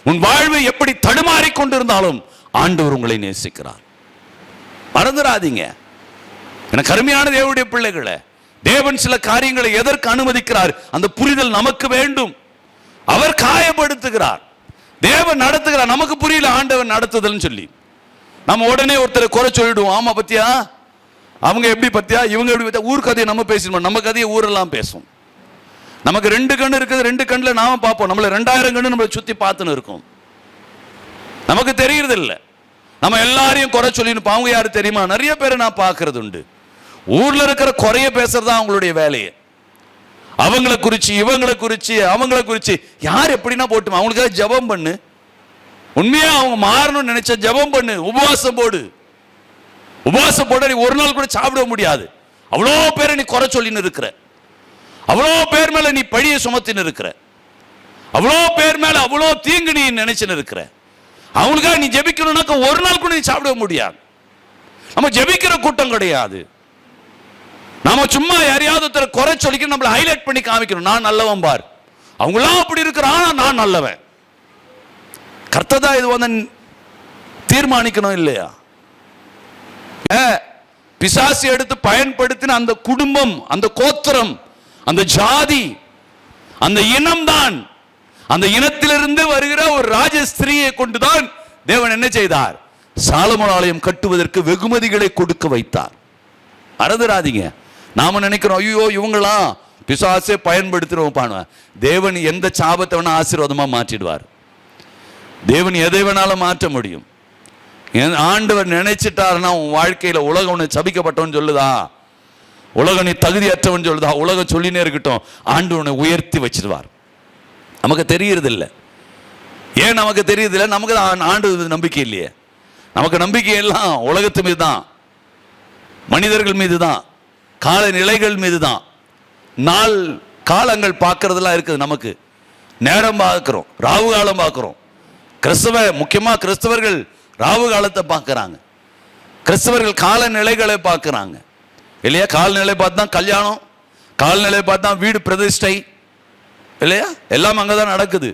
[SPEAKER 2] உன் வாழ்வு எப்படி தடுமாறி கொண்டிருந்தாலும் ஆண்டவர் உங்களை நேசிக்கிறார். மறந்துடாதீங்க. எனக்கு அருமையான தேவனுடைய பிள்ளைகளை, தேவன் சில காரியங்களை எதற்கு அனுமதிக்கிறார், அந்த புரிதல் நமக்கு வேண்டும். அவர் காயப்படுத்துகிறார், தேவன் நடத்துகிறார். நமக்கு புரியல ஆண்டவர் நடத்துதல்னு சொல்லி நம்ம உடனே ஒருத்தரை குறை சொல்லிடுவோம். ஆமா பத்தியா, அவங்க எப்படி பத்தியா, இவங்க எப்படி பத்தியா, ஊர் கதையை நம்ம பேசணும், நம்ம கதையை ஊரெல்லாம் பேசும். நமக்கு 2 கண்ணு இருக்குது, 2 கண்ணுல நாம பார்ப்போம். நம்மள 2000 கண்ணு நம்மளை சுத்தி பார்த்துன்னு இருக்கும். நமக்கு தெரியறது இல்லை. நம்ம எல்லாரையும் குறை சொல்லின்னு அவங்க யாரு தெரியுமா? நிறைய பேரை நான் பார்க்கறது உண்டு. ஊர்ல இருக்கிற குறைய பேசுறதா அவங்களுடைய வேலையை. அவங்கள குறிச்சு, இவங்களை குறிச்சு, அவங்கள குறிச்சு யார் எப்படின்னா போட்டுமா, அவங்களுக்காக ஜெபம் பண்ணு. உண்மையா அவங்க மாறணும்னு நினைச்ச ஜெபம் பண்ணு, உபவாசம் போடு. உபவாசம் போட நீ ஒரு நாள் கூட சாப்பிட முடியாது. அவ்வளோ பேரை நீ குறை சொல்லின்னு இருக்கிற, அவ்வளோ பேர் மேல நீ பழிய சுமத்தின்னு இருக்கிற, அவ்வளோ பேர் மேல அவ்வளோ தீங்கு நீ நினைச்சுன்னு இருக்கிற. அவங்களுக்காக நீ ஜெபிக்கணும்னாக்க ஒரு நாள் கூட நீ சாப்பிட முடியாது. நம்ம ஜெபிக்கிற கூட்டம் கிடையாது. நாம சும்மா யாரையாவது ஒருத்தர் குறை சொல்லிக்க நம்மளை ஹைலைட் பண்ணி காமிக்கணும். நான் நல்லவன் பார், அவங்களாம் அப்படி இருக்கிறான், நான் நல்லவன். கர்த்தர் தான் இது வந்து தீர்மானிக்கணும் இல்லையா? பிசாசு எடுத்து பயன்படுத்தின அந்த குடும்பம், அந்த கோத்திரம், அந்த ஜாதி, அந்த இனம் தான், அந்த இனத்திலிருந்து வருகிற ஒரு ராஜஸ்திரியை கொண்டுதான் தேவன் என்ன செய்தார்? சாலமோன் ஆலயம் கட்டுவதற்கு வெகுமதிகளை கொடுக்க வைத்தார். மறந்துடாதீங்க. நாம நினைக்கிறோம், ஐயோ இவங்களாம் பிசாசே பயன்படுத்துறோம். தேவன் எந்த சாபத்தை வேணா ஆசீர்வாதமா மாற்றிடுவார். தேவன் எதை வேணாலும் மாற்ற முடியும். ஆண்டவர் நினைச்சிட்டாருன்னா உன் வாழ்க்கையில உலகம் உன்னை சபிக்கப்பட்டவன் சொல்லுதா, உலகம் நீ தகுதியற்றவன் சொல்லுதா, உலகம் சொல்லினே இருக்கட்டும், ஆண்டு உன்னை உயர்த்தி வச்சிருவார். நமக்கு தெரியறது இல்லை. ஏன் நமக்கு தெரியுது இல்லை? நமக்கு ஆண்டு நம்பிக்கை இல்லையே. நமக்கு நம்பிக்கை எல்லாம் உலகத்து மீது தான், மனிதர்கள் மீது தான், காலநிலைகள் மீது தான். நாள் காலங்கள் பார்க்கறதெல்லாம் இருக்குது. நமக்கு நேரம் பார்க்கிறோம், ராவு காலம் பார்க்கிறோம். முக்கியமா கிறிஸ்தவர்கள் ராவு காலத்தை பார்க்கறாங்க. கிறிஸ்தவர்கள் காலநிலைகளை பார்க்கறாங்க இல்லையா? காலநிலை பார்த்து தான் கல்யாணம், காலநிலை பார்த்து தான் வீடு பிரதிஷ்டை இல்லையா? எல்லாம் அங்கதான் நடக்குது.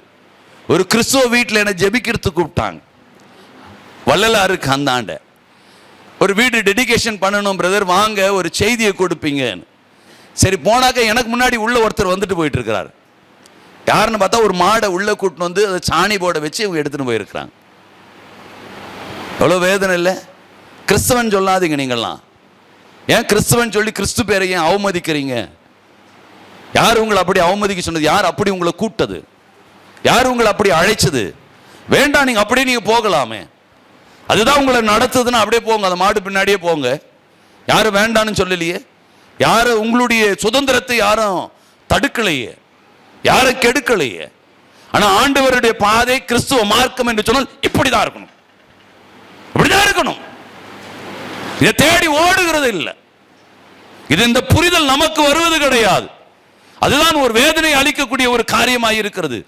[SPEAKER 2] ஒரு கிறிஸ்துவ வீட்டில் என்ன ஜெபிக்கிறதுக்கு கூப்பிட்டாங்க. வள்ளலாருக்கு அந்த ஆண்ட ஒரு வீடு டெடிகேஷன் பண்ணணும் பிரதர், வாங்க ஒரு செய்தியை கொடுப்பீங்க. சரி போனாக்க எனக்கு முன்னாடி உள்ள ஒருத்தர் வந்துட்டு போயிட்டு இருக்கிறார். யாருன்னு பார்த்தா ஒரு மாடை உள்ள கூட்டின்னு வந்து அதை சாணி போட வச்சு இவங்க எடுத்துன்னு போயிருக்கிறாங்க. எவ்வளோ வேதனை இல்லை? கிறிஸ்தவன் சொல்லாதீங்க நீங்கள்லாம். ஏன் கிறிஸ்தவன் சொல்லி கிறிஸ்து பேரை ஏன் அவமதிக்கிறீங்க? யார் உங்களை அப்படி அவமதிக்க சொன்னது? யார் அப்படி உங்களை கூப்பிட்டது? யார் உங்களை அப்படி அழைச்சது? வேண்டாம், நீங்க அப்படியே நீங்க போகலாமே. அதுதான் உங்களை நடத்துதுன்னா அப்படியே போங்க, அந்த மாடு பின்னாடியே போங்க. யாரும் வேண்டான்னு சொல்லலையே, யாரும் உங்களுடைய சுதந்திரத்தை யாரும் தடுக்கலையே, யாரும் கெடுக்கலையே. ஆனா ஆண்டவருடைய பாதை கிறிஸ்துவ மார்க்கம் என்று சொன்னால் இப்படிதான் இருக்கணும், இப்படிதான் இருக்கணும். இதை தேடி ஓடுகிறது இல்லை. இது இந்த புரிதல் நமக்கு வருவது கிடையாது. அதுதான் ஒரு வேதனை அளிக்கக்கூடிய ஒரு காரியமாக இருக்கிறது.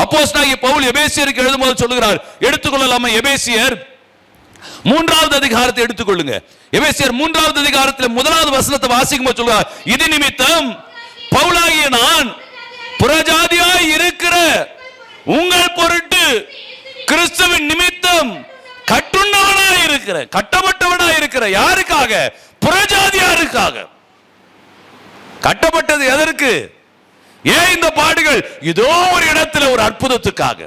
[SPEAKER 2] அப்போஸ்தலனாகிய பவுல் எபேசியருக்கு எழுதும்போது சொல்லுகிறார், எடுத்துக்கொள்ளலாமா? எபேசியர் 3வது அதிகாரத்தை எடுத்துக்கொள்ளுங்க. எபேசியர் 3வது அதிகாரத்தில் 1வது வசனத்தை வாசிக்கும்போது சொல்லுகிறார், இது நிமித்தம் பவுலாகிய நான் புறஜாதியாய் இருக்கிற உங்கள் பொருட்டு கிறிஸ்துவின் நிமித்தம் கட்டுண்டவனாய் இருக்கிற, கட்டப்பட்டவனாய் இருக்கிற. யாருக்காக? புறஜாதியாருக்காக. கட்டப்பட்டது எதற்கு? ஏன் இந்த பாடுகள்? ஏதோ ஒரு இடத்துல ஒரு அற்புதத்துக்காக,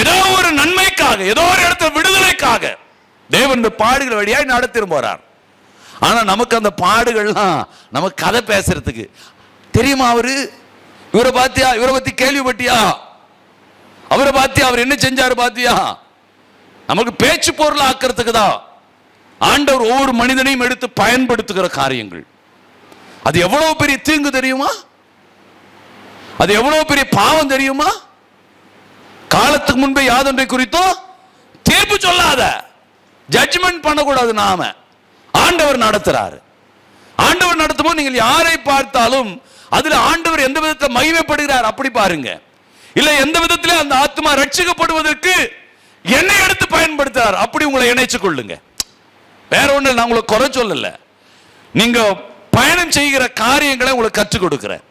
[SPEAKER 2] ஏதோ ஒரு நன்மைக்காக, ஏதோ ஒரு இடத்துல விடுதலைக்காக தேவன் இந்த பாடுகள் வழியாய் நடத்திட்டு போறார். ஆனா நமக்கு அந்த பாடுகள்லாம் நமக்கு கதை பேசுறதுக்கு தெரியுமா? அவரு இவரை பாத்தியா, இவரை பத்தி கேள்விப்பட்டியா, அவரை பாத்தியா, அவர் என்ன செஞ்சாரு பாத்தியா? நமக்கு பேச்சு பொருள் ஆக்கிறதுக்கு தான் ஆண்டவர் ஒவ்வொரு மனிதனையும் எடுத்து பயன்படுத்துகிற காரியங்கள். அது எவ்வளவு பெரிய தீங்கு தெரியுமா? அது எவ்வளவு பெரிய பாவம் தெரியுமா? காலத்துக்கு முன்பே யாதொன்றை குறித்தோ தீர்ப்பு சொல்லாத, ஜட்ஜ்மெண்ட் பண்ணக்கூடாது. நாம ஆண்டவர் நடத்துறாரு. ஆண்டவர் நடத்தும்போது நீங்கள் யாரை பார்த்தாலும் அதுல ஆண்டவர் எந்த விதத்தில் மகிமைப்படுகிறார் அப்படி பாருங்க. இல்ல எந்த விதத்திலே அந்த ஆத்மா ரட்சிக்கப்படுவதற்கு என்னை எடுத்து பயன்படுத்துறார் அப்படி உங்களை இணைச்சு கொள்ளுங்க. வேற ஒண்ணு நான் உங்களை குறை சொல்லல. நீங்க பயணம் செய்கிற காரியங்களை உங்களுக்கு கற்றுக் கொடுக்கிறேன்.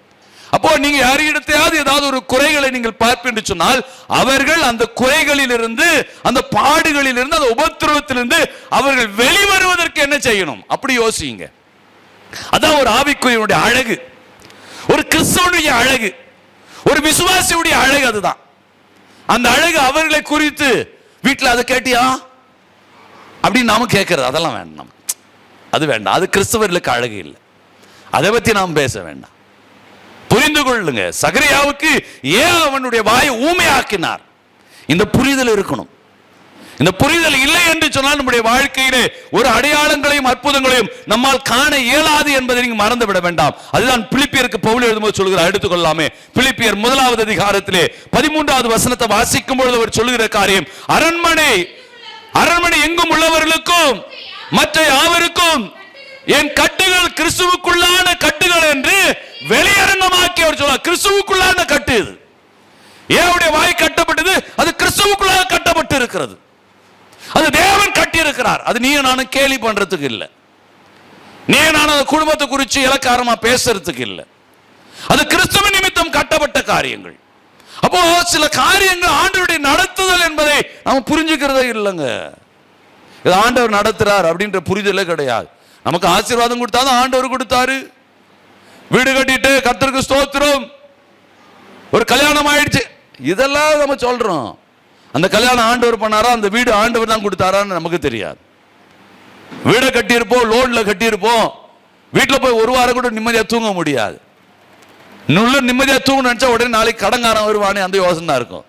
[SPEAKER 2] அப்போ நீங்க யாரிடத்தையாவது ஏதாவது ஒரு குறைகளை நீங்கள் பார்ப்பீங்க சொன்னால் அவர்கள் அந்த குறைகளில் இருந்து, அந்த பாடுகளில் இருந்து, அந்த உபத்திரவத்திலிருந்து அவர்கள் வெளிவருவதற்கு என்ன செய்யணும் அப்படி யோசிங்க. அதான் ஒரு ஆவிக்குரியனுடைய அழகு, ஒரு கிறிஸ்தவனுடைய அழகு, ஒரு விசுவாசியுடைய அழகு. அதுதான் அந்த அழகு. அவர்களை குறித்து வீட்டில் அதை கேட்டியா அப்படின்னு நாம கேட்கறது அதெல்லாம் வேண்டாம், அது வேண்டாம். அது கிறிஸ்தவர்களுக்கு அழகு இல்லை. அதை பத்தி நாம் பேச வேண்டாம். புரிய புரிந்து கொள்ளுங்க. சகரியாவுக்கு ஏன் அவனுடைய வாயை ஊமையாக்கினார்? இந்த புரிதல் இருக்கணும். இந்த புரிதல் இல்லை என்று சொன்னால் நம்முடைய வாழ்க்கையிலே ஒரு அடையாளங்களையும் அற்புதங்களையும் நம்மால் காண இயலாது என்பதை நீங்க மறந்து விட வேண்டாம். அதுதான் பிலிப்பியருக்கு பவுல் எழுதும்போது சொல்கிறார். எடுத்துக்கொள்ளாமே, பிலிப்பியர் 1வது அதிகாரத்திலே 13வது வசனத்தை வாசிக்கும் பொழுது அவர் சொல்லுகிற காரியம், அரண்மனை எங்கும் உள்ளவர்களுக்கும் மற்ற யாவருக்கும் என் கட்டுகள் கிறிஸ்துவுக்குள்ளான கட்டுகள் என்று வெளியரங்கமாக்கி அவர் சொல்றார். கிறிஸ்துவுக்குள்ளான கட்டு இது. ஏவுடைய வாய் கட்டப்பட்டது, அது கிறிஸ்துவுக்குள்ளாக கட்டப்பட்டு இருக்கிறது. அது தேவன் கட்டி இருக்கிறார். அது நீ நானும் கேலி பண்றதுக்கு இல்லை. நீ நானும் குடும்பத்தை குறித்து இலக்காரமா பேசுறதுக்கு இல்லை. அது கிறிஸ்துவ நிமித்தம் கட்டப்பட்ட காரியங்கள். அப்போ சில காரியங்கள் ஆண்டவருடைய நடத்துதல் என்பதை நாம புரிஞ்சுக்கிறதே இல்லைங்க. இது ஆண்டவர் நடத்துறார் அப்படின்ற புரிதலே கிடையாது. நமக்கு ஆசீர்வாதம் கொடுத்தாதான் ஆண்டவர் கொடுத்தாரு. வீடு கட்டிட்டு கர்த்தருக்கு ஸ்தோத்திரம், ஒரு கல்யாணம் ஆயிடுச்சு, இதெல்லாம் நம்ம சொல்றோம். அந்த கல்யாணம் ஆண்டவர் பண்ணாரா, அந்த வீடு ஆண்டவர் தான் கொடுத்தாரான்னு நமக்கு தெரியாது. வீடை கட்டியிருப்போம், லோன்ல கட்டியிருப்போம், வீட்டில் போய் ஒரு வாரம் கூட நிம்மதியா தூங்க முடியாது. நிம்மதியா தூங்க நினைச்சா உடனே நாளைக்கு கடங்காரன் வருவானே, அந்த யோசனை தான் இருக்கும்.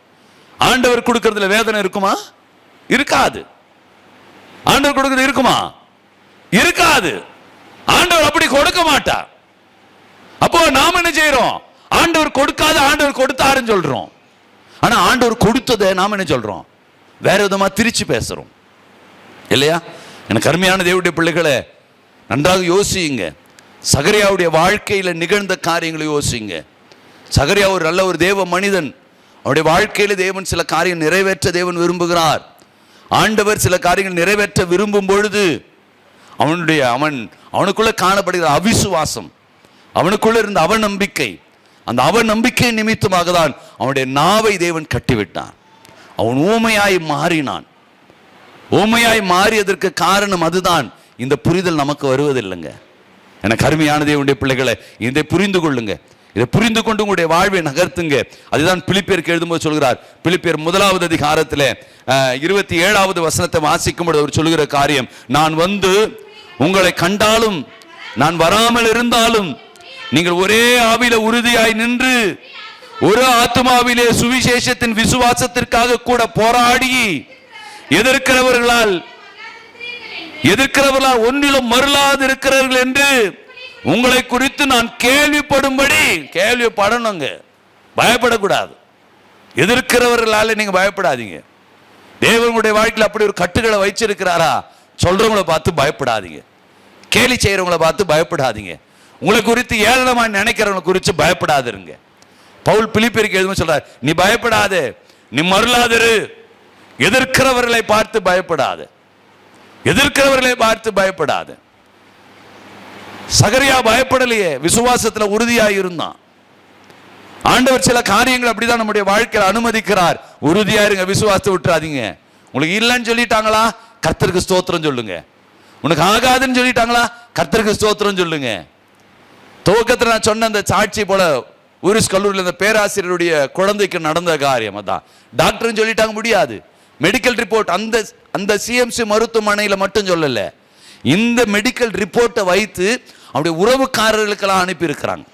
[SPEAKER 2] ஆண்டவர் கொடுக்கறதுல வேதனை இருக்குமா? இருக்காது. ஆண்டவர் கொடுக்கறது இருக்குமா? இருக்காது. ஆண்டவர் அப்படி கொடுக்க மாட்டார். அப்போ நாம என்ன செய்யறோம்? ஆண்டவர் கொடுக்காத ஆண்டவர் கொடுத்தாருன்னு சொல்றோம். ஆனா ஆண்டவர் கொடுத்ததை நாம என்ன சொல்றோம்? வேற விதமா திரிச்சு பேசுறோம் இல்லையா? எனக்கு அருமையான தேவனுடைய பிள்ளைகளை, நன்றாக யோசியுங்க. சகரியாவுடைய வாழ்க்கையில நிகழ்ந்த காரியங்களை யோசிங்க. சகரியா ஒரு நல்ல ஒரு தேவ மனிதன். அவருடைய வாழ்க்கையில தேவன் சில காரியம் நிறைவேற்ற தேவன் விரும்புகிறார். ஆண்டவர் சில காரியங்கள் நிறைவேற்ற விரும்பும் பொழுது அவனுக்குள்ள காணப்படுகிற அவிசுவாசம், அவனுக்குள்ள இருந்த அவநம்பிக்கை, அந்த அவநம்பிக்கை நிமித்தமாக தான் அவனுடைய நாவை தேவன் கட்டிவிட்டான். அவன் ஊமையாய் மாறினான். ஊமையாய் மாறியதற்கு காரணம் அதுதான். இந்த புரிதல் நமக்கு வருவதில்லைங்க. எனக்கு அருமையான தேவனுடைய பிள்ளைகளை, இதை புரிந்து கொள்ளுங்க. இதை புரிந்து கொண்டு உங்களுடைய வாழ்வை நகர்த்துங்க. அதுதான் பிலிப்பியருக்கு எழுதும்போது சொல்கிறார். பிலிப்பியர் 1வது அதிகாரத்தில் 27வது வசனத்தை வாசிக்கும் பொழுது அவர் சொல்லுகிற காரியம், நான் வந்து உங்களை கண்டாலும் நான் வராமல் இருந்தாலும் நீங்கள் ஒரே ஆவியில உறுதியாய் நின்று ஒரு ஆத்துமாவிலே சுவிசேஷத்தின் விசுவாசத்திற்காக கூட போராடி எதிர்க்கிறவர்களால் ஒன்றிலும் மருளாது இருக்கிறார்கள் என்று உங்களை குறித்து நான் கேள்விப்படும்படி. கேள்விப்படணுங்க, பயப்படக்கூடாது. எதிர்க்கிறவர்களால நீங்க பயப்படாதீங்க. தேவனுடைய வாழ்க்கையில் அப்படி ஒரு கட்டுகளை வச்சிருக்கிறாரா, சொல்றவங்களை பார்த்து பயப்படாதீங்க. கேலி செய்யறவங்களை பார்த்து பயப்படாதீங்க. உங்களை குறித்து ஏளனமா நினைக்கிறவங்களை குறித்து பயப்படாதிருங்க. பவுல் பிலிப்பியருக்கு எழுதும்போது சொல்றார், நீ பயப்படாதே, நீ மருளாதிரு. எதிர்க்கிறவர்களை பார்த்து பயப்படாது, எதிர்க்கிறவர்களை பார்த்து பயப்படாது. சகரியா பயப்படலையே, விசுவாசத்துல உறுதியாக இருந்தான். ஆண்டவர் சில காரியங்கள் அப்படிதான் நம்முடைய வாழ்க்கையில் அனுமதிக்கிறார். உறுதியா இருங்க, விசுவாசத்தை விட்டுறாதீங்க. உங்களுக்கு இல்லைன்னு சொல்லிட்டாங்களா, கர்த்தருக்கு ஸ்தோத்திரம் சொல்லுங்க. உனக்கு ஆகாதுன்னு சொல்லிட்டாங்களா, கர்த்தருக்கு ஸ்தோத்திரம் சொல்லுங்க. துவக்கத்தில் நான் சொன்ன அந்த சாட்சி போல ஊரிஸ் கல்லூரியில் அந்த பேராசிரியருடைய குழந்தைக்கு நடந்த காரியம் அதான். டாக்டர்னு சொல்லிட்டாங்க, முடியாது. மெடிக்கல் ரிப்போர்ட் அந்த சிஎம்சி மருத்துவமனையில் மட்டும் சொல்லல, இந்த மெடிக்கல் ரிப்போர்ட்டை வைத்து அவருடைய உறவுக்காரர்களுக்கெல்லாம் அனுப்பி இருக்கிறாங்க.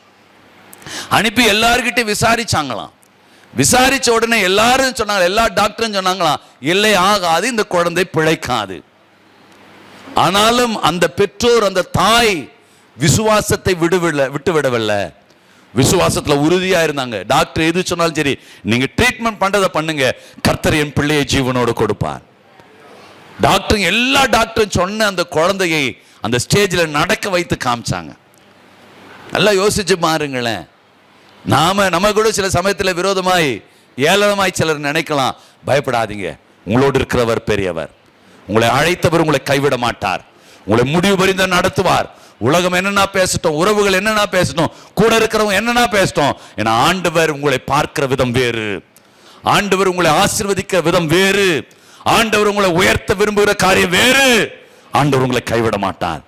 [SPEAKER 2] அனுப்பி எல்லார்கிட்ட விசாரிச்சாங்களாம். விசாரிச்ச உடனே எல்லாரும் சொன்னாங்க, எல்லா டாக்டரும் சொன்னாங்களாம், இல்லை ஆகாது, இந்த குழந்தை பிழைக்காது. ஆனாலும் அந்த பெற்றோர், அந்த தாய் விசுவாசத்தை விட்டுவிடவில்லை. விசுவாசத்துல உறுதியா இருந்தாங்க. டாக்டர் எது சொன்னாலும் சரி, நீங்க ட்ரீட்மெண்ட் பண்றதை பண்ணுங்க, கர்த்தர் என் பிள்ளையை ஜீவனோடு கொடுப்பார். டாக்டர், எல்லா டாக்டரும் சொன்ன அந்த குழந்தையை அந்த ஸ்டேஜில் நடக்க வைத்து காமிச்சாங்க. நல்லா யோசிச்சு பாருங்களேன். நம்ம கூட சில சமயத்தில் விரோதமாய் ஏளனமாய் சிலர் நினைக்கலாம். பயப்படாதீங்க, உங்களோடு இருக்கிறவர் பெரியவர். உங்களை அழைத்தவர் உங்களை கைவிட மாட்டார். உங்களை முடிவு பரிந்து நடத்துவார். உலகம் என்னன்னா பேசட்டும், உறவுகள் என்னன்னா பேசட்டும், கூட இருக்கிறவங்க என்னன்னா பேசட்டும், ஏன்னா ஆண்டவர் உங்களை பார்க்கிற விதம் வேறு, ஆண்டவர் உங்களை ஆசீர்வதிக்கிற விதம் வேறு, ஆண்டவர் உங்களை உயர்த்த விரும்புகிற காரியம் வேறு. ஆண்டவர் உங்களை கைவிட மாட்டார்.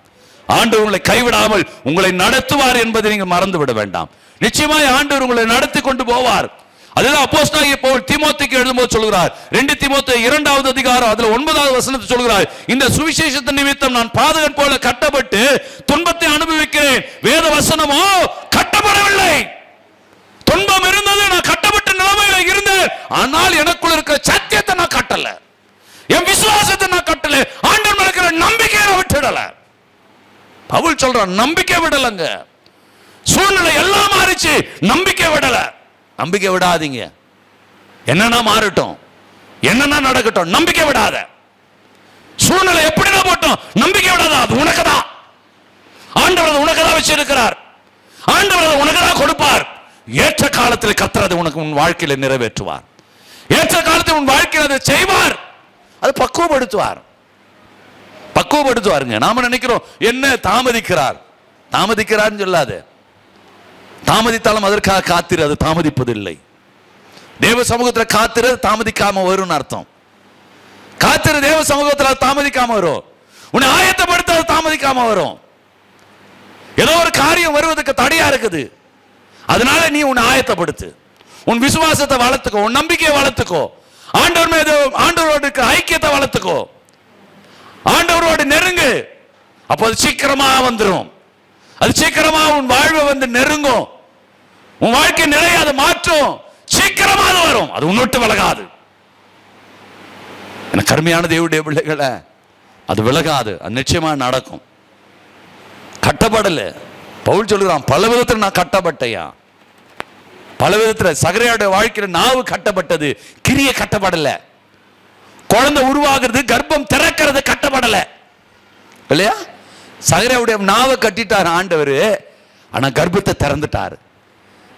[SPEAKER 2] ஆண்டவர் உங்களை கைவிடாமல் உங்களை நடத்துவார் என்பதை நீங்கள் மறந்து விட வேண்டாம். நிச்சயமாய் ஆண்டவர் உங்களை நடத்தி கொண்டு போவார். அதுதான் அப்போஸ்தலனாகிய பவுல் தீமோத்தேயுக்கு எழுதும்போது சொல்கிறார். 2 தீமோத்தேயு 2வது அதிகாரம் அதுல 9வது வசனத்தை சொல்கிறார், இந்த சுவிசேஷத்தின் நிமித்தம் நான் பாதகன் போல கட்டப்பட்டு துன்பத்தை அனுபவிக்கிறேன், வேத வசனமோ கட்டப்படவில்லை.
[SPEAKER 1] துன்பம் இருந்தது, நான் கட்டப்பட்ட நிலைமையில இருந்தேன். ஆனால் எனக்குள்ள இருக்கிற சத்தியத்தை நான் கட்டல, என் விசுவாசத்தை நான் கட்டல, ஆண்டவர் மேல இருக்கிற நம்பிக்கையை விட்டுடல. பவுல் சொல்றான், நம்பிக்கை விடலங்க. சூழ்நிலை எல்லாம் மாறிச்சு, நம்பிக்கை விடல. நம்பிக்கை விடாதீங்க. என்னன்னா மாறட்டும், என்னன்னா நடக்கட்டும், நம்பிக்கை விடாத. சூழ்நிலை எப்படினா போட்டோம், நம்பிக்கை விடாத. அது உனக்குதான். ஆண்டவர் உனக்குதான் வச்சிருக்கிறார். ஆண்டவர் உனக்குதான் கொடுப்பார். ஏற்ற காலத்தில் கர்த்தர் உனக்கு உன் வாழ்க்கையில நிறைவேற்றுவார். ஏற்ற காலத்தில் உன் வாழ்க்கையில் அதை செய்வார். அது பக்குவப்படுத்துவார், பக்குவப்படுத்துவாருங்க. நாம நினைக்கிறோம் என்ன தாமதிக்கிறார், தாமதிக்கிறார்னு சொல்லாது. தாமதித்தாலும் அதற்காக காத்திரு, அது தாமதிப்பதில்லை. தேவ சமூகத்தில் காத்திரு, தாமதிக்காம வரும்னு அர்த்தம். காத்திரு தேவ சமூகத்தில் தாமதிக்காம வரும். உன்னை ஆயத்தப்படுத்த தாமதிக்காம வரும். ஏதோ ஒரு காரியம் வருவதற்கு தடையா இருக்குது, அதனால நீ உன்னை ஆயத்தப்படுத்து. உன் விசுவாசத்தை வளர்த்துக்கோ, உன் நம்பிக்கையை வளர்த்துக்கோ, ஆண்டவர் மீது ஆண்டவரோடு ஐக்கியத்தை வளர்த்துக்கோ, ஆண்டவரோடு நெருங்கு. அப்போ அது சீக்கிரமா வந்துடும். அது சீக்கிரமா உன் வாழ்வை வந்து நெருங்கும். உன் வாழ்க்கை நிலையை அது மாற்றும். சீக்கிரமா அது வரும், அது உன்னோட்டு விலகாது. எனக்கு கருமையான தேவனுடைய பிள்ளைகளை, அது விலகாது, அது நிச்சயமா நடக்கும். கட்டப்படல. பவுல் சொல்லுறான், பல விதத்தில் நான் கட்டப்பட்டையா. பல விதத்தில் சகரியாவுடைய வாழ்க்கையில நாவு கட்டப்பட்டது, கிரிய கட்டப்படல. குழந்தை உருவாகிறது, கர்ப்பம் திறக்கிறது கட்டப்படல இல்லையா? சகரியாவுடைய நாவை கட்டிட்டார் ஆண்டவர், ஆனா கர்ப்பத்தை திறந்துட்டாரு.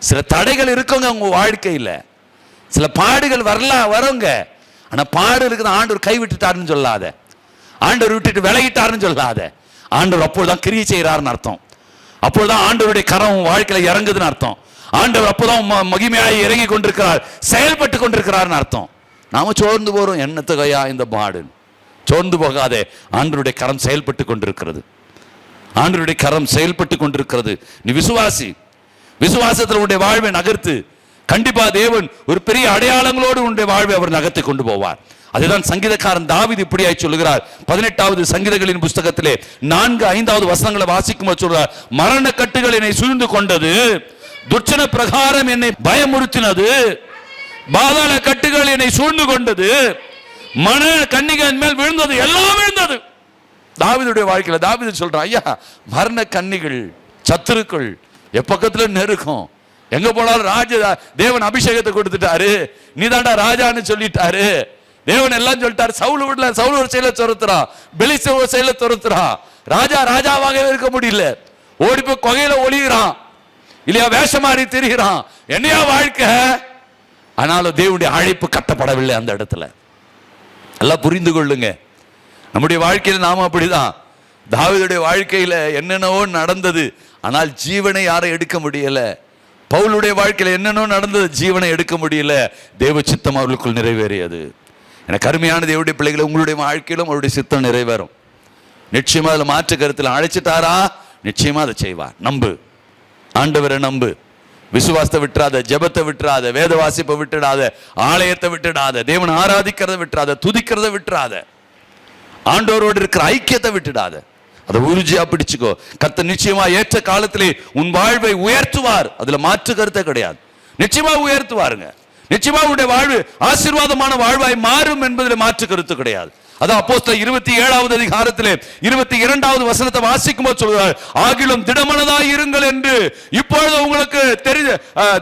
[SPEAKER 1] சில தடைகள் இருக்குங்க உங்க வாழ்க்கையில, சில பாடுகள் வரலாம் வருங்க. ஆனா பாடு இருக்குது, ஆண்டவர் கை விட்டுட்டாருன்னு சொல்லாத, ஆண்டவர் விட்டுட்டு விலகிட்டாருன்னு சொல்லாத. ஆண்டவர் அப்பொழுதுதான் கிரியை செய்யறாருன்னு அர்த்தம். அப்பொழுதுதான் ஆண்டவருடைய கரம் வாழ்க்கையில இறங்குதுன்னு அர்த்தம். ஆண்டவர் அப்போதான் மகிமையாய் இறங்கி கொண்டிருக்கிறார், செயல்பட்டு கொண்டிருக்கிறார்னு அர்த்தம். நாம சோர்ந்து போறோம், என்னத்துக்கையா இந்த பாடு. சோர்ந்து போகாதே, ஆண்டவருடைய கரம் செயல்பட்டு கொண்டிருக்கிறது. ஆண்டவருடைய கரம் செயல்பட்டு கொண்டிருக்கிறது. நீ விசுவாசி, விசுவாசத்தில் உன்னுடைய வாழ்வை நகர்த்து. கண்டிப்பா தேவன் ஒரு பெரிய அடையாளங்களோடு உன்னுடைய வாழ்வை அவர் நகர்த்தி கொண்டு போவார். அதுதான் சங்கீதக்காரன் தாவீது இப்படியாய் சொல்லுகிறார். 18வது சங்கீதங்களின் புஸ்தகத்திலே 4-5வது வசனங்களை வாசிக்கும் சொல்றார், மரண கட்டுகள் என்னை சூழ்ந்து கொண்டது, துர்ச்சன பிரகாரம் என்னை பயமுறுத்தினது, பாதாள கட்டுகள் என்னை சூழ்ந்து கொண்டது, மன கன்னிகள் மேல் விழுந்தது, எல்லாம் விழுந்தது. தாவீதுடைய வாழ்க்கையில தாவீது சொல்றான், ஐயா மரண கன்னிகள் சத்துருக்கள் எப்பக்கத்துல நெருக்கம், எங்க போனாலும் ராஜ தேவன் அபிஷேகத்தை கொடுத்துட்டாரு, நீதாண்டா ராஜான்னு சொல்லிட்டாரு. தேவன் எல்லாம் சொல்லிட்டாரு. சவுல் வீட்டுல சவுல் ஒரு செயல துரத்துறான், பெலிஸ்தே ஒரு செயல துரத்துறான். ராஜா ராஜாவாகவே இருக்க முடியல, ஓடி போய் கொகையில ஒளிகிறான் இல்லையா, வேஷம் மாறி திரிகிறான். என்னையா வாழ்க்கை? ஆனாலும் தேவனுடைய அழைப்பு கட்டப்படவில்லை அந்த இடத்துல. எல்லாம் புரிந்து கொள்ளுங்க. நம்முடைய வாழ்க்கையில் நாம அப்படிதான். தாவீதுடைய வாழ்க்கையில என்னென்னவோ நடந்தது, ஆனால் ஜீவனை யாரை எடுக்க முடியல. பவுலுடைய வாழ்க்கையில என்னென்னோ நடந்தது, ஜீவனை எடுக்க முடியல. தேவ சித்தம் அவர்களுக்குள் நிறைவேறியது. எனக்கு அருமையான தேவனுடைய பிள்ளைகளை, உங்களுடைய வாழ்க்கையிலும் அவருடைய சித்தம் நிறைவேறும். நிச்சயமா அதில் மாற்று கருத்தில் அழைச்சிட்டாரா, நிச்சயமா அதை செய்வார். நம்பு, ஆண்டவரை நம்பு. விசுவாசத்தை விட்டுறாத, ஜெபத்தை விட்டுறாத, வேத வாசிப்பை விட்டுடாத, ஆலயத்தை விட்டுடாத, தேவனை ஆராதிக்கிறத விட்டுறாத, துதிக்கிறத விட்டுறாத, ஆண்டவரோடு இருக்கிற ஐக்கியத்தை விட்டுடாத. அதை உறுதியா பிடிச்சுக்கோ. கர்த்தர் நிச்சயமா ஏற்ற காலத்திலே உன் வாழ்வை உயர்த்துவார். அதுல மாற்று கருத்தை கிடையாது. நிச்சயமா உயர்த்துவாருங்க. நிச்சயமா உன்னுடைய வாழ்வு ஆசீர்வாதமான வாழ்வாய் மாறும் என்பதில் மாற்று கருத்து கிடையாது. அதான் அப்போஸ்தலர் 27வது அதிகாரத்திலே 22வது வசனத்தை வாசிக்கும் போது சொல்கிறார், ஆகிலும் திடமனதாய் இருங்கள் என்று இப்பொழுது உங்களுக்கு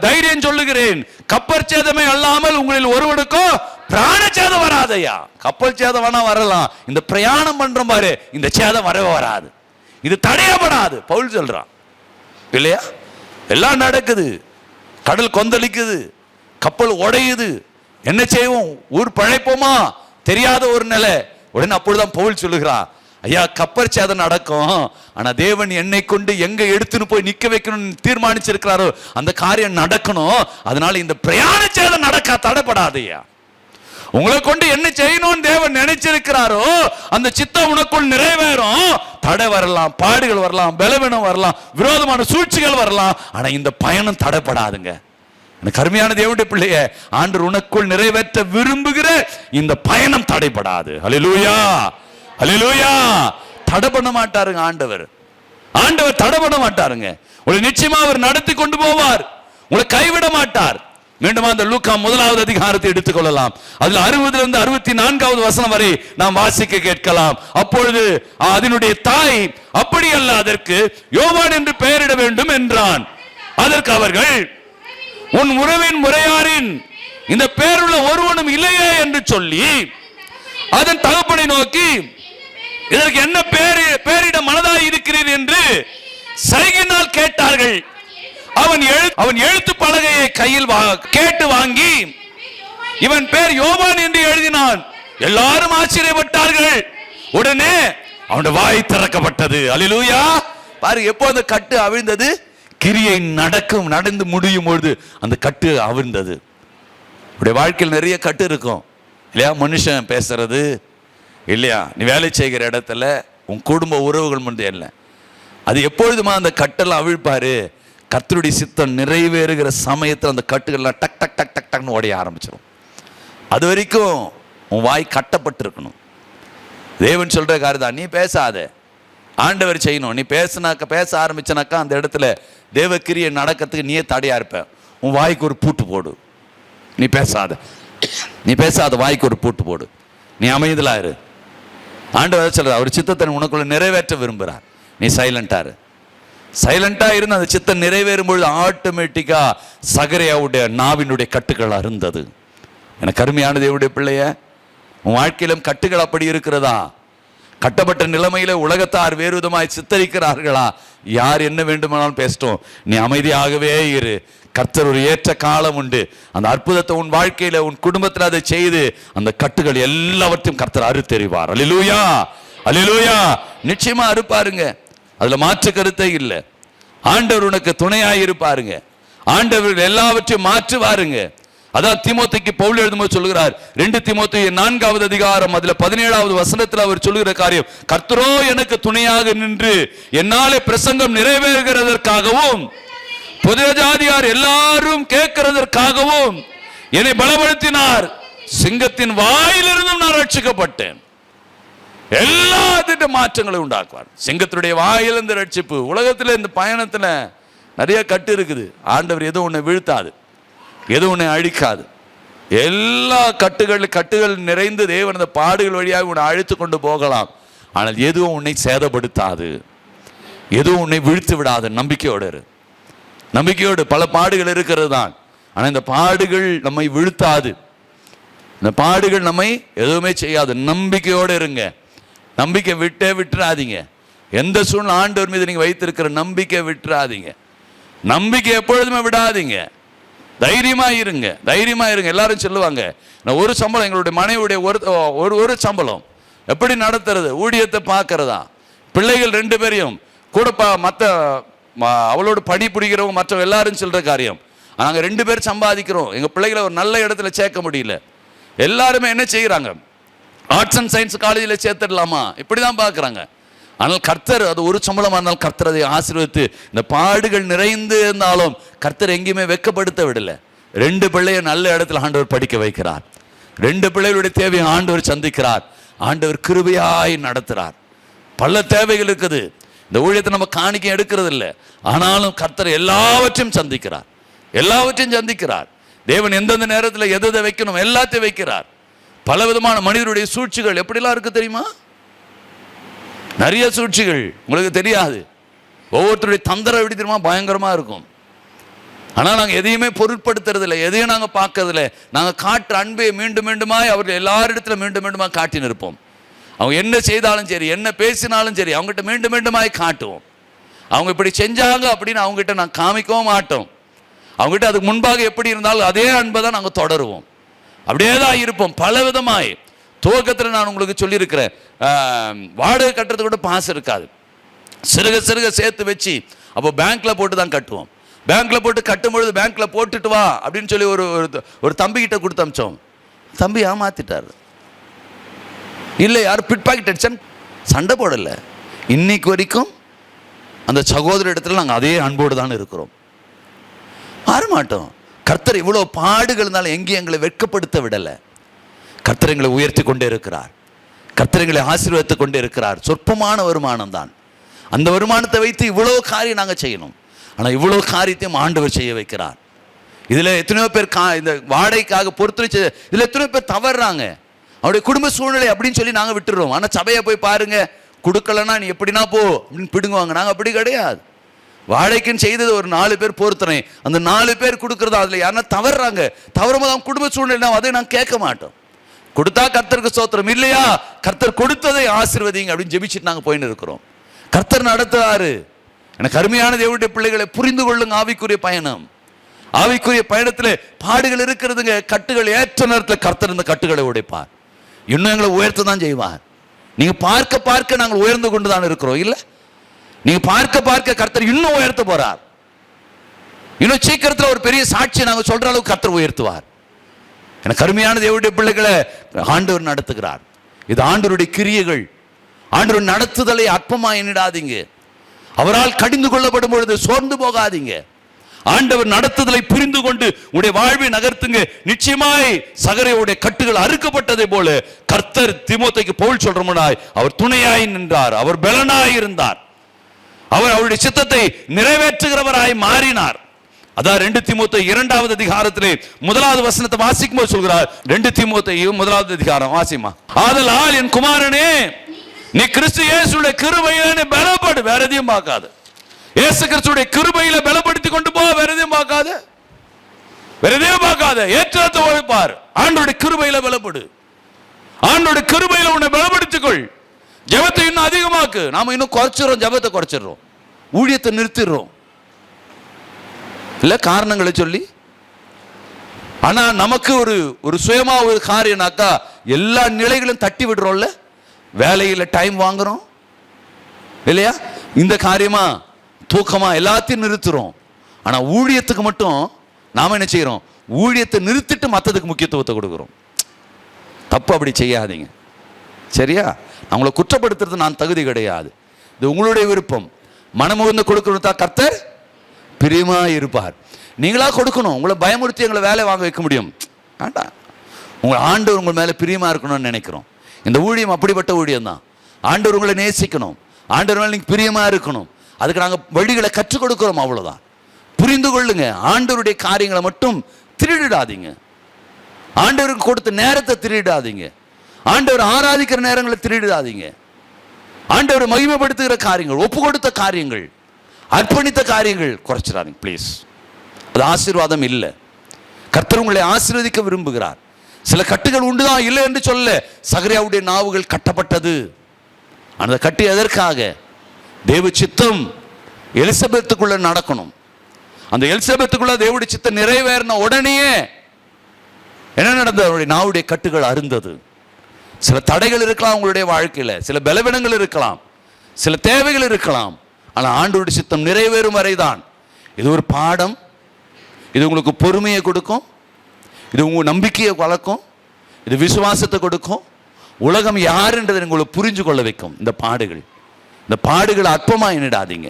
[SPEAKER 1] தைரியம் சொல்லுகிறேன். கப்பல் சேதமே அல்லாமல் உங்களில் ஒருவனுக்கும் பிராண சேதம் வராதையா. கப்பல் சேதம் வேணா வரலாம், இந்த பிரயாணம் பண்றோம் பாரு, இந்த சேதம் வரவே வராது, இது தடையப்படாது. பவுல் சொல்றான் இல்லையா? எல்லாம் நடக்குது, கடல் கொந்தளிக்குது, கப்பல் உடையுது, என்ன செய்வோம், ஊர் பழைப்போமா தெரியாத ஒரு நிலை. உடனே அப்பொழுதுதான் பவுல் சொல்லுகிறான், ஐயா கப்பல் சேதம் நடக்கும், ஆனா தேவன் என்னை கொண்டு எங்க எடுத்துன்னு போய் நிக்க வைக்கணும்னு தீர்மானிச்சிருக்கிறாரோ அந்த காரியம் நடக்கணும். அதனால இந்த பிரயாண சேதம் நடக்க தடைப்படாதையா. உங்களை கொண்டு என்ன செய்யணும்னு தேவன் நினைச்சிருக்கிறாரோ அந்த சித்தம் உனக்குள் நிறைவேறும். தடை வரலாம், பாடுகள் வரலாம், பலவீனம் வரலாம், விரோதமான சூழ்ச்சிகள் வரலாம், ஆனா இந்த பயணம் தடைப்படாதுங்க. கருமையான தேவனுடைய பிள்ளைய, ஆண்டவர் உனக்குள் நிறைவேற்ற விரும்புகிற இந்த பயணம் தடைபடாது. ஹல்லேலூயா, ஹல்லேலூயா. தடை பண்ண மாட்டாருங்க ஆண்டவர். ஆண்டவர் தடை பண்ண மாட்டாருங்க. ஒரு நிச்சயமா அவர் நடத்தி கொண்டு போவார். உங்களை கைவிட மாட்டார். மீண்டும் அந்த லூக்கா 1வது அதிகாரத்தை எடுத்துக்கொள்ளலாம். அதுல 60 64வது வசனம் வரை நாம் வாசிக்க கேட்கலாம். அப்பொழுது அதனுடைய தாய், அப்படி அல்ல, அதற்கு யோவான் என்று பெயரிட வேண்டும் என்றான். அதற்கு அவர்கள், உன் உறவின் முறையாரின் இந்த பெயருள்ள ஒருவனும் இல்லையே என்று சொல்லி அதன் தகப்பனை நோக்கி, இதற்கு என்ன பெயரிட மனதாய் இருக்கிறீர் என்று சைகையினால் கேட்டார்கள். அவன் எழுத்து பலகையை கையில் கேட்டு வாங்கி இவன் பேர் யோவான் என்று எழுதினான். எல்லாரும் ஆச்சரியப்பட்டார்கள். உடனே அவனுடைய வாய் திறக்கப்பட்டது. அல்லேலூயா. பாருங்க, எப்போ அந்த கட்டு அவிழ்ந்தது? கிரியை நடந்து முடியும் பொழுது அந்த கட்டு அவிழ்ந்தது. உடைய வாழ்க்கையில் நிறைய கட்டு இருக்கும் இல்லையா? மனுஷன் பேசுறது இல்லையா, நீ வேலை செய்கிற இடத்துல உன் குடும்ப உறவுகள் முன்னே இல்லை, அது எப்பொழுதுமா அந்த கட்டெல்லாம் அவிழ்ப்பாரு. கர்த்தருடைய சித்தம் நிறைவேறுகிற சமயத்தில் அந்த கட்டுகள்லாம் டக் டக் டக் டக் டக்னு ஓடைய ஆரம்பிச்சிடும். அது வரைக்கும் உன் வாய் கட்டப்பட்டிருக்கணும். தேவன் சொல்ற காரியம், நீ பேசாத, ஆண்டவர் செய்யணும். நீ பேச ஆரம்பிச்சனாக்கா அந்த இடத்துல தேவக்கிரியை நடக்கிறதுக்கு நீயே தடையா இருப்ப. உன் வாய்க்கு ஒரு பூட்டு போடு. நீ பேசாத, வாய்க்கு ஒரு பூட்டு போடு. நீ அமைதலா இரு. ஆண்டவர் சொல்ற, அவர் சித்தத்தை உனக்குள்ள நிறைவேற்ற விரும்புகிறார். நீ சைலண்டா இருந்து அந்த சித்தம் நிறைவேறும் பொழுது ஆட்டோமேட்டிக்கா சகரியாவுடைய நாவினுடைய கட்டுகள் அருந்தது. எனக்கு அருமையான தேவனுடைய பிள்ளைய, உன் வாழ்க்கையிலும் கட்டுகள் அப்படி இருக்கிறதா? கட்டப்பட்ட நிலைமையில உலகத்தார் வேறு விதமாய் சித்தரிக்கிறார்களா? யார் என்ன வேண்டுமானாலும் பேசட்டும், நீ அமைதியாகவே இரு. கர்த்தர் ஒரு ஏற்ற காலம் உண்டு. அந்த அற்புதத்தை உன் வாழ்க்கையில, உன் குடும்பத்தில் அதை செய்து அந்த கட்டுகள் எல்லாவற்றையும் கர்த்தர் அறுத்தெறிவார். அல்லேலூயா, அல்லேலூயா. நிச்சயமா அறுப்பாருங்க, அதுல மாற்று கருத்தே இல்லை. ஆண்டவர் உனக்கு துணையாயிருப்பாருங்க. ஆண்டவர் எல்லாவற்றையும் மாற்றுவாருங்க. அதான் தீமோத்தேயுக்கு பவுல் எழுதும்போது சொல்லுகிறார், 2 தீமோத்தேயு 4வது அதிகாரம் அதுல 17வது வசனத்தில் அவர் சொல்லுகிற காரியம், கர்த்தரோ எனக்கு துணையாக நின்று என்னாலே பிரசங்கம் நிறைவேறுகிறதற்காகவும் புதஜாதியார் எல்லாரும் கேட்கிறதற்காகவும் என்னை பலப்படுத்தினார். சிங்கத்தின் வாயிலிருந்தும் நான் ரட்சிக்கப்பட்டேன். எல்லா மாற்றங்களை உண்டாக்குவார். சிங்கத்தினுடைய வாயிலிருந்து ரட்சிப்பு. உலகத்தில் இந்த பயணத்துல நிறைய கட்டு இருக்குது. ஆண்டவர் எதுவும் உன்னை வீழ்த்தாது, எதுவும் உன்னை அழிக்காது. எல்லா கட்டுகள் நிறைந்து தேவன் அந்த பாடுகள் வழியாக உன்னை அழைத்து கொண்டு போகலாம். ஆனால் எதுவும் உன்னை சேதப்படுத்தாது, எதுவும் உன்னை வீழ்த்து விடாது. நம்பிக்கையோடு பல பாடுகள் இருக்கிறது தான். ஆனால் இந்த பாடுகள் நம்மை வீழ்த்தாது, இந்த பாடுகள் நம்மை எதுவுமே செய்யாது. நம்பிக்கையோடு இருங்க. நம்பிக்கை விட்டுறாதீங்க. எந்த சூழ்நிலை ஆண்டவர் மீது நீங்க வைத்திருக்கிற நம்பிக்கை விட்டுறாதீங்க. நம்பிக்கை எப்பொழுதுமே விடாதீங்க. தைரியமா இருங்க. எல்லாரும் சொல்லுவாங்க, நான் ஒரு சம்பளம், எங்களுடைய மனைவியுடைய ஒரு சம்பளம் எப்படி நடத்துறது, ஊழியத்தை பார்க்கறதா, பிள்ளைகள் 2 பேரையும் கூட மற்ற அவளோடு பணி புரிகிறவங்க மற்ற எல்லாரும் சொல்ற காரியம், நாங்கள் 2 பேர் சம்பாதிக்கிறோம், எங்க பிள்ளைகளை ஒரு நல்ல இடத்துல சேர்க்க முடியல. எல்லாருமே என்ன செய்யறாங்க, ஆர்ட்ஸ் அண்ட் சயின்ஸ் காலேஜில் சேர்த்துடலாமா, இப்படிதான் பார்க்குறாங்க. ஆனால் கர்த்தர், அது ஒரு சம்பளமாக இருந்தாலும் கர்த்தர் அதை ஆசீர்வதித்து, இந்த பாடுகள் நிறைந்து இருந்தாலும் கர்த்தர் எங்கேயுமே வெட்கப்படுத்த விடலை. 2 பிள்ளையை நல்ல இடத்துல ஆண்டவர் படிக்க வைக்கிறார். 2 பிள்ளைகளுடைய தேவையை ஆண்டவர் சந்திக்கிறார். ஆண்டவர் கிருபையாய் நடத்துகிறார். பல தேவைகள் இருக்குது. இந்த ஊழியத்தை நம்ம காணிக்கை எடுக்கிறது இல்லை, ஆனாலும் கர்த்தர் எல்லாவற்றையும் சந்திக்கிறார். தேவன் எந்தெந்த நேரத்தில் எதை வைக்கணும் எல்லாத்தையும் வைக்கிறார். பல விதமான மனிதருடைய சூழ்ச்சிகள் எப்படிலாம் இருக்கு தெரியுமா? நிறைய சூழ்ச்சிகள் உங்களுக்கு தெரியாது. ஒவ்வொருத்தருடைய தந்திரம் எப்படி தெரியுமா, பயங்கரமா இருக்கும். ஆனால் நாங்கள் எதையுமே பொருட்படுத்துறதில்லை, எதையும் நாங்கள் பார்க்கறதில்லை. நாங்கள் காட்டுற அன்பை மீண்டும் மீண்டுமாய் அவர்கள் எல்லாரிடத்துல மீண்டுமா காட்டின்னு இருப்போம். அவங்க என்ன செய்தாலும் சரி, என்ன பேசினாலும் சரி, அவங்ககிட்ட மீண்டுமாய் காட்டுவோம். அவங்க இப்படி செஞ்சாங்க அப்படின்னு அவங்ககிட்ட நான் காமிக்கவும் மாட்டோம். அவங்ககிட்ட அதுக்கு முன்பாக எப்படி இருந்தாலும் அதே அன்பை தான் நாங்கள் தொடருவோம். அப்படியே தான் இருப்போம். பல விதமாய் துவக்கத்தில் நான் உங்களுக்கு சொல்லியிருக்கிறேன், வாடகை கட்டுறது கூட பாசம் இருக்காது. சிறுக சேர்த்து வச்சு அப்போ பேங்க்ல போட்டு தான் கட்டுவோம். பேங்க்ல போட்டு கட்டும்பொழுது பேங்க்ல போட்டுட்டு வா அப்படின்னு சொல்லி ஒரு தம்பி கிட்ட கொடுத்து அமிச்சோம். தம்பி ஏமாத்திட்டாரு. இல்லை யாரும் பிட் பாக்கெட் அடிச்சான்னு சண்டை போடலை. இன்னைக்கு வரைக்கும் அந்த சகோதர இடத்துல நாங்கள் அதே அன்போடு தான் இருக்கிறோம், மாறமாட்டோம். கர்த்தர் இவ்வளோ பாடுகள் இருந்தாலும் எங்கேயும் எங்களை வெட்கப்படுத்த விடலை. கர்த்தர் எங்களை உயர்த்தி கொண்டே இருக்கிறார். கர்த்தர் எங்களை ஆசீர்வதித்து கொண்டே இருக்கிறார். சொற்பமான வருமானம் தான், அந்த வருமானத்தை வைத்து இவ்வளோ காரியம் நாங்கள் செய்யணும். ஆனால் இவ்வளோ காரியத்தையும் ஆண்டவர் செய்ய வைக்கிறார்.
[SPEAKER 2] இதுல எத்தனையோ பேர் இந்த வாடகைக்காக பொறுத்து இதுல எத்தனையோ பேர் தவறுறாங்க. அவருடைய குடும்ப சூழ்நிலை அப்படின்னு சொல்லி நாங்க விட்டுறோம். ஆனா சபையை போய் பாருங்க, கொடுக்கலன்னா நீ எப்படின்னா போ அப்படின்னு பிடுங்குவாங்க. நாங்க அப்படி கிடையாது. வாடகைக்குன்னு செய்தது ஒரு 4 பேர் பொறுத்துறேன், அந்த 4 பேர் கொடுக்கறதா அதுல யாருன்னா தவறுறாங்க, தவறும்போது அவங்க குடும்ப சூழ்நிலை அதை நாங்கள் கேட்க மாட்டோம். கொடுத்தா கர்த்தருக்கு ஸ்தோத்திரம், இல்லையா கர்த்தர் கொடுத்ததை ஆசீர்வதிங்க அப்படின்னு ஜெபிச்சுட்டு நாங்கள் போயின்னு இருக்கிறோம். கர்த்தர் நடத்துறாரு. எனக்கு அருமையான தேவனுடைய பிள்ளைகளை புரிந்து கொள்ளுங்க. ஆவிக்குரிய பயணம், ஆவிக்குரிய பயணத்தில் பாடுகள் இருக்கிறதுங்க. கட்டுகள் ஏற்ற நேரத்தில் கர்த்தர் இந்த கட்டுகளை உடைப்பார். இன்னும் எங்களை உயர்த்த தான் செய்வார். நீங்க பார்க்க பார்க்க நாங்கள் உயர்ந்து கொண்டு தான் இருக்கிறோம். இல்ல, நீங்க பார்க்க பார்க்க கர்த்தர் இன்னும் உயர்த்த போறார். இன்னும் சீக்கிரத்தில் ஒரு பெரிய சாட்சியை நாங்கள் சொல்ற அளவுக்கு கர்த்தர் உயர்த்துவார். எனக்கு அருமையான தேவனுடைய பிள்ளைகளை ஆண்டவர் நடத்துகிறார். இது ஆண்டவருடைய கிரியைகள். ஆண்டவர் நடத்துதலை அற்பமா எண்ணிடாதீங்க. அவரால் கடிந்து கொள்ளப்படும் பொழுது சோர்ந்து போகாதீங்க. ஆண்டவர் நடத்துதலை புரிந்து கொண்டு உடைய வாழ்வை நகர்த்துங்க. நிச்சயமாய் சகரையுடைய கட்டுகள் அறுக்கப்பட்டதை போல கர்த்தர் தீமோத்தேயுக்கு பவுல் சொல்றமுனாய் அவர் துணையாய் நின்றார், அவர் பலனாய் இருந்தார், அவர் அவருடைய சித்தத்தை நிறைவேற்றுகிறவராய் மாறினார். அதான் 2 தீமோத்தேயு 2வது அதிகாரத்திலே 1வது வசனத்தை வாசிக்கும் போது சொல்கிறார். 2 தீமோத்தேயு 1வது அதிகாரம் வாசிமா. ஆதலால் என் குமாரனே, நீ கிறிஸ்து இயேசுவுடைய கிருபையிலே பலப்படு, வேற எதையும் பார்க்காத. இயேசு கிறிஸ்துவுடைய கிருபையில பலப்படுத்தி கொண்டு போ, வேற எதையும் பார்க்காத, வேற எதையும் பார்க்காத. ஏற்றத்தை உழைப்பார். ஆண்டவருடைய கிருபையில பலப்படு. ஆண்டவருடைய கிருபையில உன்னை பலப்படுத்திக்கொள். ஜெபத்தை இன்னும் அதிகமாக்கு. நாம இன்னும் குறைச்சிடறோம், ஜெபத்தை குறைச்சிடறோம், ஊழியத்தை நிறுத்திடுறோம் இல்ல காரணங்களை சொல்லி. ஆனா நமக்கு ஒரு சுயமா ஒரு காரியம்னாக்கா எல்லா நிலைகளும் தட்டி விடுறோம்ல. வேலையில டைம் வாங்குறோம் இல்லையா, இந்த காரியமா தூக்கமா எல்லாத்தையும் நிறுத்துறோம். ஆனா ஊழியத்துக்கு மட்டும் நாம என்ன செய்யறோம், ஊழியத்தை நிறுத்திட்டு மற்றதுக்கு முக்கியத்துவத்தை கொடுக்கிறோம். தப்பு, அப்படி செய்யாதீங்க. சரியா? அவங்கள குற்றப்படுத்துறது நான் தகுதி கிடையாது. இது உங்களுடைய விருப்பம். மனமுகந்து கொடுக்கணும் தான் கர்த்தர் பிரியமா இருப்பார். நீங்களா கொடுக்கணும். உங்களை பயமுறுத்தி எங்களை வேலை வாங்க வைக்க முடியும் வேண்டாம். உங்களை ஆண்டவர் உங்கள் மேல பிரியமா இருக்கணும்னு நினைக்கிறோம். இந்த ஊழியம் அப்படிப்பட்ட ஊழியம் தான். ஆண்டவர் உங்களை நேசிக்கணும், ஆண்டவர் மேல நீங்க பிரியமா இருக்கணும். அதுக்கு நாங்கள் வழிகளை கற்றுக் கொடுக்கிறோம், அவ்வளவுதான். புரிந்து கொள்ளுங்க. ஆண்டவருடைய காரியங்களை மட்டும் திருடிடாதீங்க. ஆண்டவருக்கு கொடுத்த நேரத்தை திருடிடாதீங்க. ஆண்டவர் ஆராதிக்கிற நேரங்களை திருடிடாதீங்க. ஆண்டவரை மகிமைப்படுத்துகிற காரியங்கள், ஒப்பு கொடுத்த காரியங்கள், அர்ப்பணித்த காரியங்கள் குறைச்சிடாதீங்க ப்ளீஸ். அது ஆசீர்வாதம் இல்லை. கர்த்தர் உங்களை ஆசீர்வதிக்க விரும்புகிறார். சில கட்டுகள் உண்டுதான், இல்லை என்று சொல்ல. சகரியாவுடைய நாவுகள் கட்டப்பட்டது. அந்த கட்டு எதற்காக? தேவ சித்தம் எலிசபெத்துக்குள்ள நடக்கணும். அந்த எலிசபெத்துக்குள்ள தேவனுடைய சித்தம் நிறைவேறின உடனேயே என்ன நடந்தது? அவருடைய நாவுடைய கட்டுகள் அருந்தது. சில தடைகள் இருக்கலாம் உங்களுடைய வாழ்க்கையில, சில பலவீனங்கள் இருக்கலாம், சில தேவைகள் இருக்கலாம். ஆனால் ஆண்டவருடைய சித்தம் நிறைவேறும் வரைதான். இது ஒரு பாடம். இது உங்களுக்கு பொறுமையை கொடுக்கும், இது உங்க நம்பிக்கையை வளர்க்கும், இது விசுவாசத்தை கொடுக்கும். உலகம் யாருன்றதை உங்களுக்கு புரிஞ்சு கொள்ள வைக்கும். இந்த பாடுகள் அற்பமா எண்ணிடாதீங்க.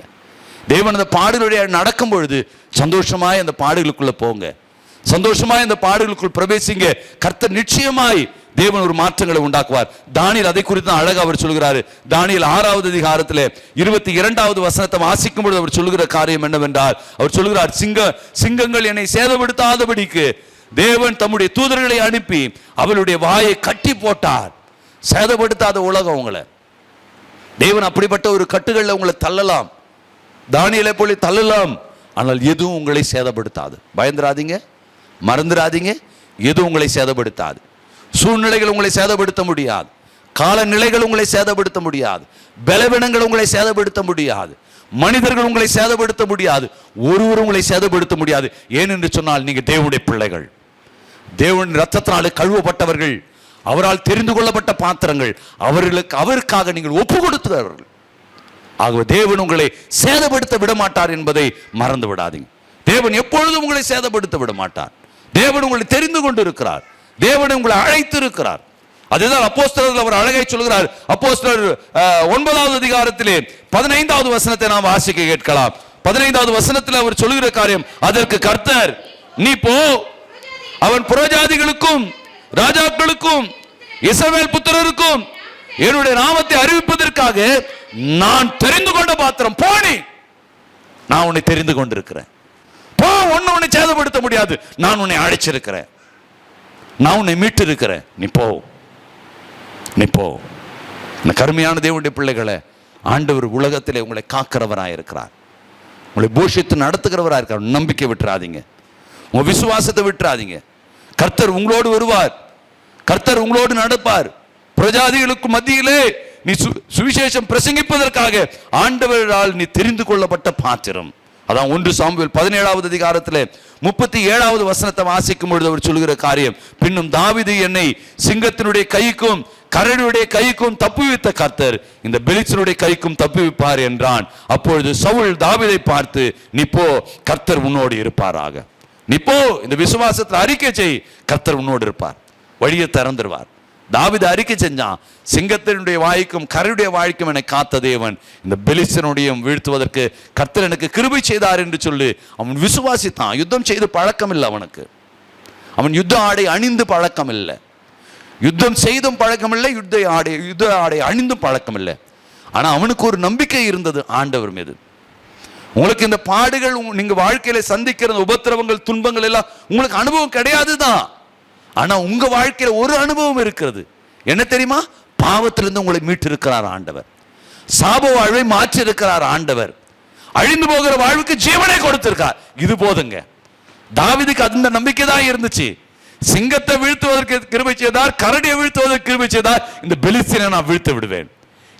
[SPEAKER 2] தேவன் அந்த பாடுகளுடைய நடக்கும் பொழுது சந்தோஷமாய் அந்த பாடுகளுக்குள்ள போங்க, சந்தோஷமாய் அந்த பாடுகளுக்குள் பிரவேசிங்க. கர்த்தர் நிச்சயமாய் தேவன் ஒரு மாற்றங்களை உண்டாக்குவார். தானியேல் அதை குறித்து அழகா அவர் சொல்கிறாரு. தானியேல் 6வது அதிகாரத்தில் 22வது வசனத்தை வாசிக்கும் பொழுது அவர் சொல்லுகிற காரியம் என்னவென்றால், அவர் சொல்கிறார், சிங்கங்கள் என்னை சேதப்படுத்தாதபடிக்கு தேவன் தம்முடைய தூதர்களை அனுப்பி அவளுடைய வாயை கட்டி போட்டார். சேதப்படுத்தாத உலகம் உங்களை. தேவன் அப்படிப்பட்ட ஒரு கட்டுகளில் உங்களை தள்ளலாம், தானியேலை போல தள்ளலாம். ஆனால் எதுவும் உங்களை சேதப்படுத்தாது. பயந்துராதீங்க, மறந்துடாதீங்க. எதுவும் உங்களை சேதப்படுத்தாது. சூழ்நிலைகள் உங்களை சேதப்படுத்த முடியாது, காலநிலைகள் உங்களை சேதப்படுத்த முடியாது, பலவீனங்கள் உங்களை சேதப்படுத்த முடியாது, மனிதர்கள் உங்களை சேதப்படுத்த முடியாது, ஒருவர் உங்களை சேதப்படுத்த முடியாது. ஏனென்று சொன்னால் நீங்க தேவனுடைய பிள்ளைகள், தேவனின் ரத்தத்தினாலே கழுவப்பட்டவர்கள், அவரால் தெரிந்து கொள்ளப்பட்ட பாத்திரங்கள், அவருக்காக நீங்கள் ஒப்பு கொடுத்தவர்கள். ஆகவே தேவன் உங்களை சேதப்படுத்த விட மாட்டார் என்பதை மறந்து விடாதீங்க. தேவன் எப்பொழுதும் உங்களை சேதப்படுத்த விட மாட்டார். தேவன் உங்களை தெரிந்து கொண்டு இருக்கிறார். தேவன் உங்களை அழைத்து இருக்கிறார். அதுதான் அப்போஸ்தலர்கள் அவர் அழகை சொல்கிறார். அப்போஸ்தலர் 9வது அதிகாரத்திலே 15வது வசனத்தை நாம் வாசிக்க கேட்கலாம். 15வது வசனத்தில் அவர் சொல்லுகிற காரியம், அதற்கு கர்த்தர், நீ போ, அவன் புறஜாதிகளுக்கும் ராஜாக்களுக்கும் இஸ்ரவேல் புத்திரருக்கும் என்னுடைய நாமத்தை அறிவிப்பதற்காக நான் தெரிந்து கொண்ட பாத்திரம், போனி, நான் உன்னை தெரிந்து கொண்டிருக்கிறேன். போ, உன்னை சேதப்படுத்த முடியாது. நான் உன்னை அழைச்சிருக்கிறேன், நான் உன்னை மீட்டு இருக்கிறேன், நீ போ, நீ போ. இந்த கருமையான தேவனுடைய பிள்ளைகளை, ஆண்டவர் உலகத்திலே உங்களை காக்கிறவராக இருக்கிறார், உங்களை போஷித்து நடத்துகிறவராக இருக்கிறார். நம்பிக்கை விட்டுறாதீங்க, உங்க விசுவாசத்தை விட்டுறாதீங்க. கர்த்தர் உங்களோடு வருவார், கர்த்தர் உங்களோடு நடப்பார். பிரஜாதிகளுக்கு மத்தியிலே நீ சுவிசேஷம் பிரசங்கிப்பதற்காக ஆண்டவரால் நீ தெரிந்து கொள்ளப்பட்ட பாத்திரம். அதான் 1 சாமுவேல் 17வது அதிகாரத்திலே 37வது வசனத்தை வாசிக்கும் பொழுது அவர் சொல்கிற காரியம், பின்னும் தாவீது என்னை சிங்கத்தினுடைய கைக்கும் கரடியுடைய கைக்கும் தப்புவித்த கர்த்தர் இந்த பெலிஸ்தருடைய கைக்கும் தப்புவிப்பார் என்றான். அப்பொழுது சவுல் தாவீதை பார்த்து, நீ போ, கர்த்தர் உன்னோடு இருப்பாராக. நீ போ, இந்த விசுவாசத்தை அறிக்கை செய், கர்த்தர் உன்னோடு இருப்பார், வழியை திறந்துருவார். தாவீது அறிக்கை செஞ்சான், சிங்கத்தினுடைய வாய்க்கும் கரடியுடைய வாய்க்கும் என்னை காத்த தேவன் இந்த பெலிஸ்தனுடைய வீழ்த்துவதற்கு கர்த்தர் எனக்கு கிருபை செய்தார் என்று சொல்லி அவன் விசுவாசித்தான். யுத்தம் செய்து பழக்கம் இல்லை அவனுக்கு, அவன் யுத்த ஆடை அணிந்து பழக்கம் இல்லை, யுத்தம் செய்தும் பழக்கம் இல்லை, யுத்த ஆடை அணிந்தும் பழக்கம் இல்லை. ஆனா அவனுக்கு ஒரு நம்பிக்கை இருந்தது ஆண்டவர் மீது. உங்களுக்கு இந்த பாடுகள், நீங்க வாழ்க்கையில சந்திக்கிற உபத்திரவங்கள் துன்பங்கள் எல்லாம் உங்களுக்கு அனுபவம் கிடையாது தான். ஆனா உங்க வாழ்க்கையில ஒரு அனுபவம் இருக்கிறது. என்ன தெரியுமா? பாவத்திலிருந்து உங்களை மீட்டு இருக்கிறார் ஆண்டவர், சாப வாழ்வை மாற்றி இருக்கிறார் ஆண்டவர், அழிந்து போகிற வாழ்வுக்கு ஜீவனை கொடுத்திருக்கார். இது போதுங்க. தாவீதுக்கு அந்த நம்பிக்கை தான் இருந்துச்சு. சிங்கத்தை வீழ்த்துவதற்கு கிருபை செய்தார், கரடியை வீழ்த்துவதற்கு கிருபை செய்தார், இந்த பெலிஸ்தீனை நான் வீழ்த்து விடுவேன்.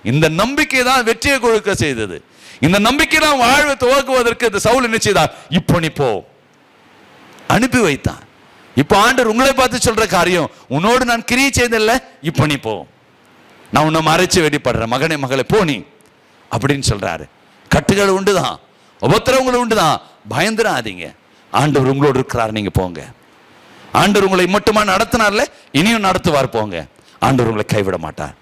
[SPEAKER 2] இந்த நம்பிக்கை தான் வெற்றியை கொடுக்க செய்தது. இந்த நம்பிக்கை தான் வாழ்வை துவக்குவதற்கு இந்த சவுல் என்ன செய்தார்? இப்போ நீ போ, அனுப்பி வைத்தான். இப்போ ஆண்டவர் உங்களை பார்த்து சொல்ற காரியம், உன்னோடு நான் கிரியை செய்தல்ல, இப்போ நீ போ, நான் உன்னை மறைச்சு வெடிப்படுறேன், மகனே மகளே போ நீ அப்படின்னு சொல்றாரு. கட்டுகள் உண்டுதான், உபத்திரவங்கள் உண்டுதான், பயந்துடாதீங்க. ஆண்டவர் உங்களோடு இருக்கிறார், நீங்க போங்க. ஆண்டவர் உங்களை மட்டுமா நடத்தினார்ல, இனியும் நடத்துவார், போங்க. ஆண்டவர் உங்களை கைவிட மாட்டார்.